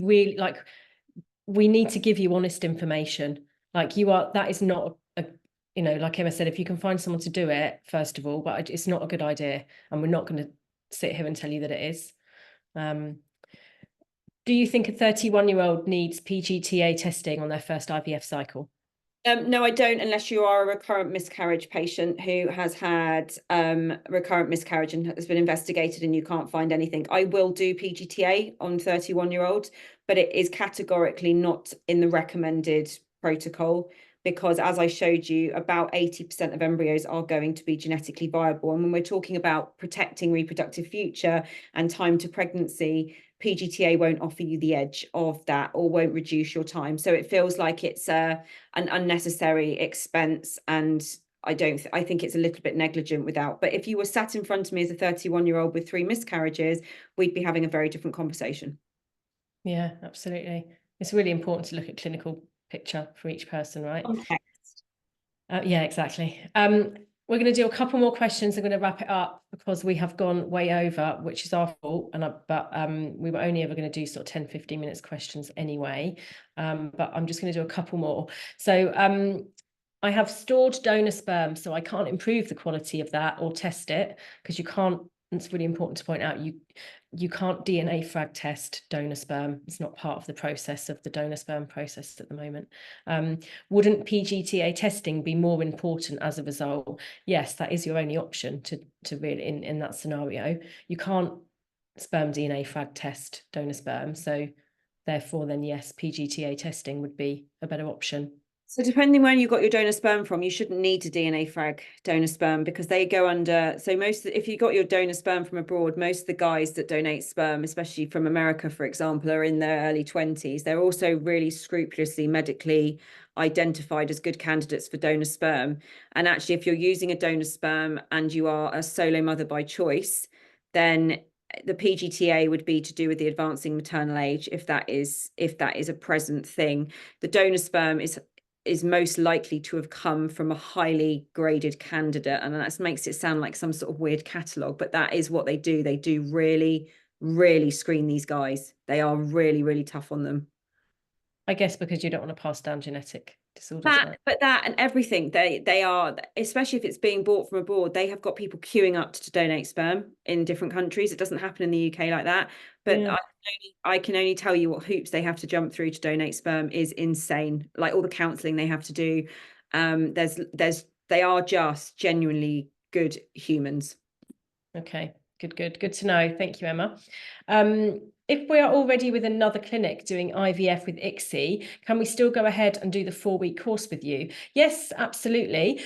need to give you honest information. That is not like Emma said, if you can find someone to do it, first of all, but it's not a good idea. And we're not going to sit here and tell you that it is. Do you think a 31-year-old needs PGTA testing on their first IVF cycle?
No, I don't, unless you are a recurrent miscarriage patient who has had recurrent miscarriage and has been investigated and you can't find anything. I will do PGTA on 31-year-olds, but it is categorically not in the recommended protocol, because as I showed you, about 80% of embryos are going to be genetically viable. And when we're talking about protecting reproductive future and time to pregnancy, PGTA won't offer you the edge of that or won't reduce your time. So it feels like it's an unnecessary expense, and I think it's a little bit negligent without. But if you were sat in front of me as a 31-year-old with 3 miscarriages, we'd be having a very different conversation.
Yeah, absolutely. It's really important to look at clinical picture for each person, right?
Context.
Yeah, exactly. We're going to do a couple more questions. I'm going to wrap it up because we have gone way over, which is our fault. But we were only ever going to do sort of 10, 15 minutes questions anyway. But I'm just going to do a couple more. So I have stored donor sperm, so I can't improve the quality of that or test it, because you can't. It's really important to point out you can't DNA frag test donor sperm. It's not part of the process of the donor sperm process at the moment. Wouldn't PGTA testing be more important as a result? Yes, that is your only option to really in that scenario. You can't sperm DNA frag test donor sperm, so therefore then yes, PGTA testing would be a better option.
So depending where you got your donor sperm from, you shouldn't need to DNA frag donor sperm, because they go under. So if you got your donor sperm from abroad, most of the guys that donate sperm, especially from America, for example, are in their early 20s. They're also really scrupulously medically identified as good candidates for donor sperm. And actually, if you're using a donor sperm and you are a solo mother by choice, then the PGTA would be to do with the advancing maternal age, if that is a present thing. The donor sperm is most likely to have come from a highly graded candidate, and that makes it sound like some sort of weird catalogue, but that is what they do. They do really, really screen these guys. They are really, really tough on them.
I guess because you don't want to pass down genetic disorders are.
But that and everything, they are, especially if it's being bought from abroad, they have got people queuing up to donate sperm in different countries. It doesn't happen in the UK like that. But
Yeah.
I can only tell you what hoops they have to jump through to donate sperm is insane. Like all the counselling they have to do. They are just genuinely good humans.
Okay, good to know. Thank you, Emma. If we are already with another clinic doing IVF with ICSI, can we still go ahead and do the 4-week course with you? Yes, absolutely.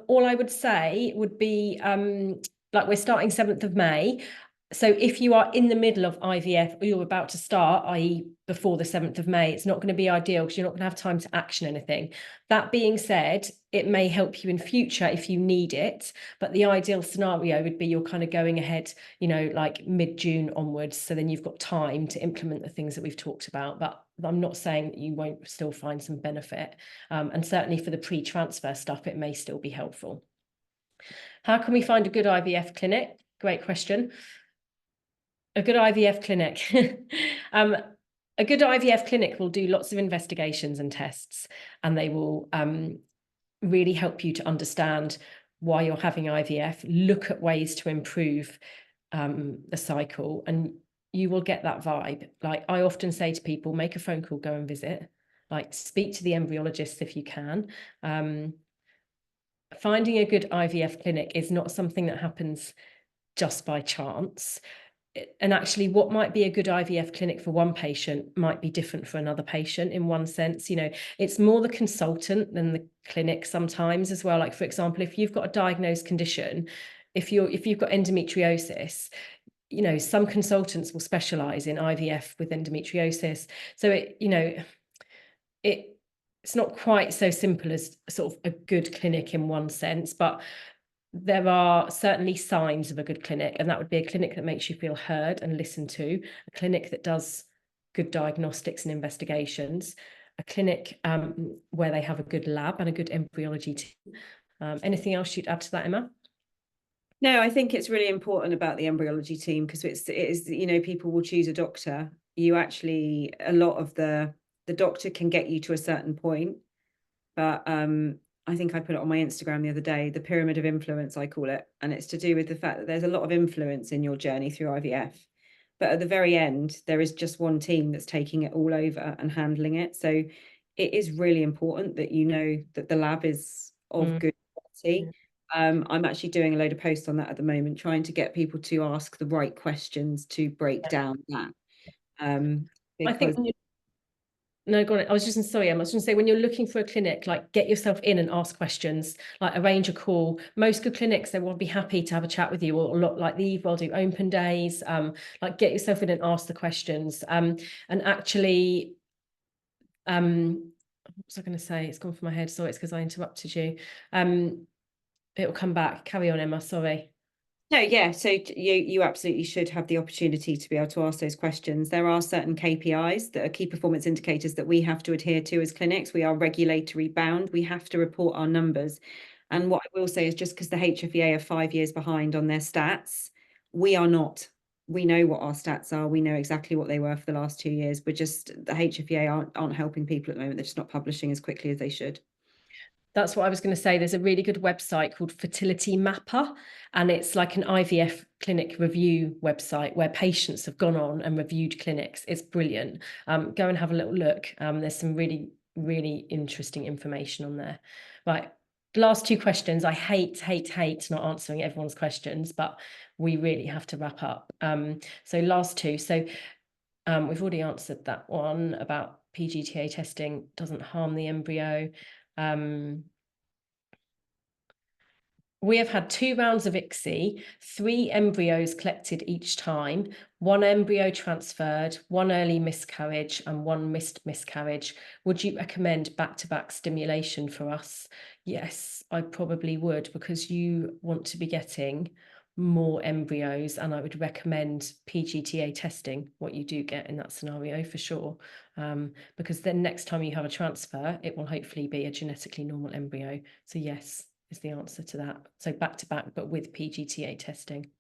All I would say would be, like we're starting 7th of May. So if you are in the middle of IVF or you're about to start, i.e. before the 7th of May, it's not going to be ideal because you're not going to have time to action anything. That being said, it may help you in future if you need it, but the ideal scenario would be you're kind of going ahead, you know, like mid-June onwards. So then you've got time to implement the things that we've talked about, but I'm not saying that you won't still find some benefit. And certainly for the pre-transfer stuff, it may still be helpful. How can we find a good IVF clinic? Great question. A good IVF clinic. A good IVF clinic will do lots of investigations and tests, and they will really help you to understand why you're having IVF, look at ways to improve the cycle, and you will get that vibe. Like I often say to people, make a phone call, go and visit, like speak to the embryologist if you can. Finding a good IVF clinic is not something that happens just by chance. And actually what might be a good IVF clinic for one patient might be different for another patient in one sense. You know, it's more the consultant than the clinic sometimes as well. Like for example, if you've got a diagnosed condition, if you've got endometriosis, you know, some consultants will specialize in IVF with endometriosis. So it's not quite so simple as sort of a good clinic in one sense, but there are certainly signs of a good clinic, and that would be a clinic that makes you feel heard and listened to, a clinic that does good diagnostics and investigations, a clinic where they have a good lab and a good embryology team. Anything else you'd add to that, Emma?
No, I think it's really important about the embryology team because it is, you know, people will choose a doctor. You actually, a lot of the doctor can get you to a certain point, but I think I put it on my Instagram the other day, the pyramid of influence, I call it. And it's to do with the fact that there's a lot of influence in your journey through IVF. But at the very end, there is just one team that's taking it all over and handling it. So it is really important that you know that the lab is of good quality. I'm actually doing a load of posts on that at the moment, trying to get people to ask the right questions to break down that.
I think no, go on. I was just sorry, Emma. I was just going to say, when you're looking for a clinic, like get yourself in and ask questions, like arrange a call. Most good clinics, they will be happy to have a chat with you, or a lot like the Eve will do open days. Like get yourself in and ask the questions. And actually, what was I going to say? It's gone from my head. Sorry, it's because I interrupted you. It will come back. Carry on, Emma. Sorry.
No, yeah. So you absolutely should have the opportunity to be able to ask those questions. There are certain KPIs that are key performance indicators that we have to adhere to as clinics. We are regulatory bound. We have to report our numbers. And what I will say is just because the HFEA are 5 years behind on their stats, we are not. We know what our stats are. We know exactly what they were for the last 2 years. But just the HFEA aren't helping people at the moment. They're just not publishing as quickly as they should.
That's what I was going to say. There's a really good website called Fertility Mapper, and it's like an IVF clinic review website where patients have gone on and reviewed clinics. It's brilliant. Go and have a little look. There's some really, really interesting information on there. Right. The last 2 questions. I hate not answering everyone's questions, but we really have to wrap up. So last 2. So we've already answered that one about PGTA testing doesn't harm the embryo. We have had 2 rounds of ICSI, 3 embryos collected each time, 1 embryo transferred, 1 early miscarriage and 1 missed miscarriage. Would you recommend back-to-back stimulation for us? Yes, I probably would, because you want to be getting more embryos, and I would recommend PGTA testing what you do get in that scenario for sure, because then next time you have a transfer, it will hopefully be a genetically normal embryo. So yes, is the answer to that. So back to back, but with PGTA testing.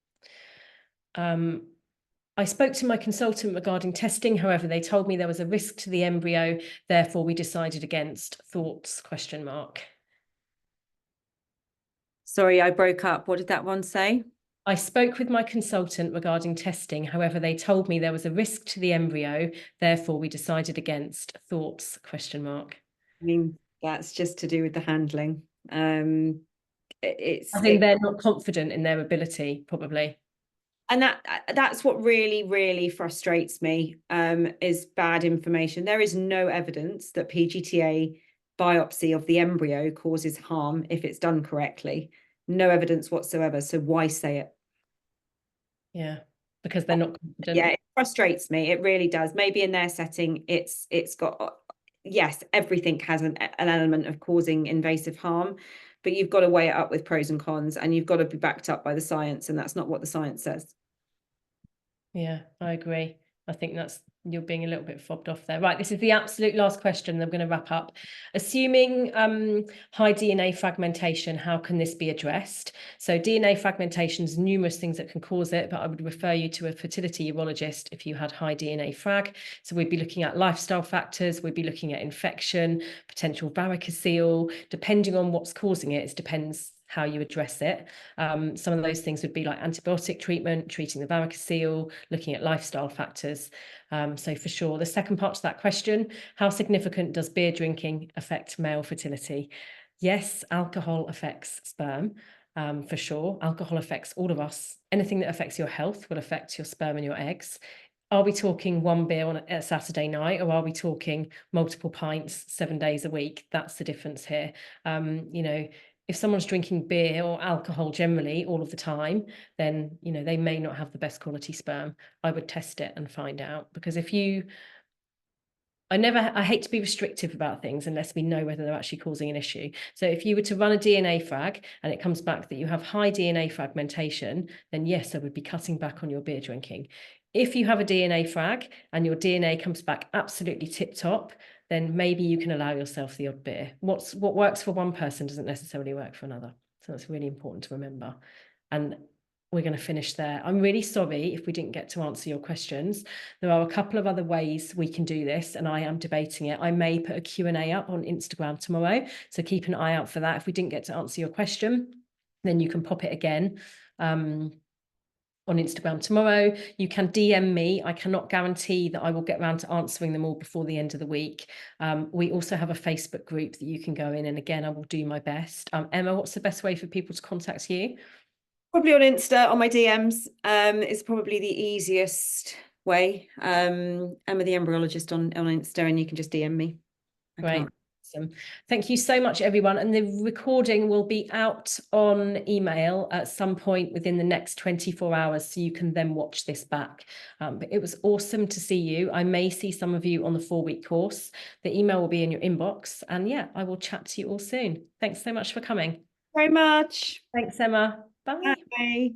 I spoke to my consultant regarding testing. However, they told me there was a risk to the embryo. Therefore, we decided against. Thoughts? ?
Sorry, I broke up. What did that one say?
I spoke with my consultant regarding testing. However, they told me there was a risk to the embryo. Therefore, we decided against. Thoughts? ?
I mean, that's just to do with the handling.
I think they're not confident in their ability, probably.
And that's what really frustrates me, is bad information. There is no evidence that PGTA biopsy of the embryo causes harm if it's done correctly. No evidence whatsoever. So why say it?
Yeah, because they're not confident.
Yeah, it frustrates me. It really does. Maybe in their setting, it's got, yes, everything has an element of causing invasive harm, but you've got to weigh it up with pros and cons, and you've got to be backed up by the science, and that's not what the science says.
Yeah, I agree. I think you're being a little bit fobbed off there. Right, this is the absolute last question. I'm going to wrap up. Assuming high DNA fragmentation, how can this be addressed? So DNA fragmentation is numerous things that can cause it, but I would refer you to a fertility urologist if you had high DNA frag. So we'd be looking at lifestyle factors, we'd be looking at infection, potential varicocele. Depending on what's causing it, it depends how you address it. Some of those things would be like antibiotic treatment, treating the varicocele, looking at lifestyle factors. So for sure, the second part to that question, how significant does beer drinking affect male fertility? Yes, alcohol affects sperm. For sure, alcohol affects all of us. Anything that affects your health will affect your sperm and your eggs. Are we talking one beer on a Saturday night, or are we talking multiple pints 7 days a week? That's the difference here. If someone's drinking beer or alcohol generally all of the time, then, they may not have the best quality sperm. I would test it and find out, because I hate to be restrictive about things unless we know whether they're actually causing an issue. So if you were to run a DNA frag and it comes back that you have high DNA fragmentation, then yes, I would be cutting back on your beer drinking. If you have a DNA frag and your DNA comes back absolutely tip top, then maybe you can allow yourself the odd beer. What works for one person doesn't necessarily work for another. So that's really important to remember. And we're going to finish there. I'm really sorry if we didn't get to answer your questions. There are a couple of other ways we can do this, and I am debating it. I may put a Q&A up on Instagram tomorrow, so keep an eye out for that. If we didn't get to answer your question, then you can pop it again on Instagram tomorrow. You can DM me. I cannot guarantee that I will get around to answering them all before the end of the week. We also have a Facebook group that you can go in, and again, I will do my best. Emma, what's the best way for people to contact you?
Probably on Insta, on my DMs. It's probably the easiest way. Emma the embryologist on Insta, and you can just DM me.
Great. Awesome. Thank you so much, everyone. And the recording will be out on email at some point within the next 24 hours, so you can then watch this back. But it was awesome to see you. I may see some of you on the 4-week course. The email will be in your inbox. And yeah, I will chat to you all soon. Thanks so much for coming.
Very much.
Thanks, Emma. Bye.
Bye.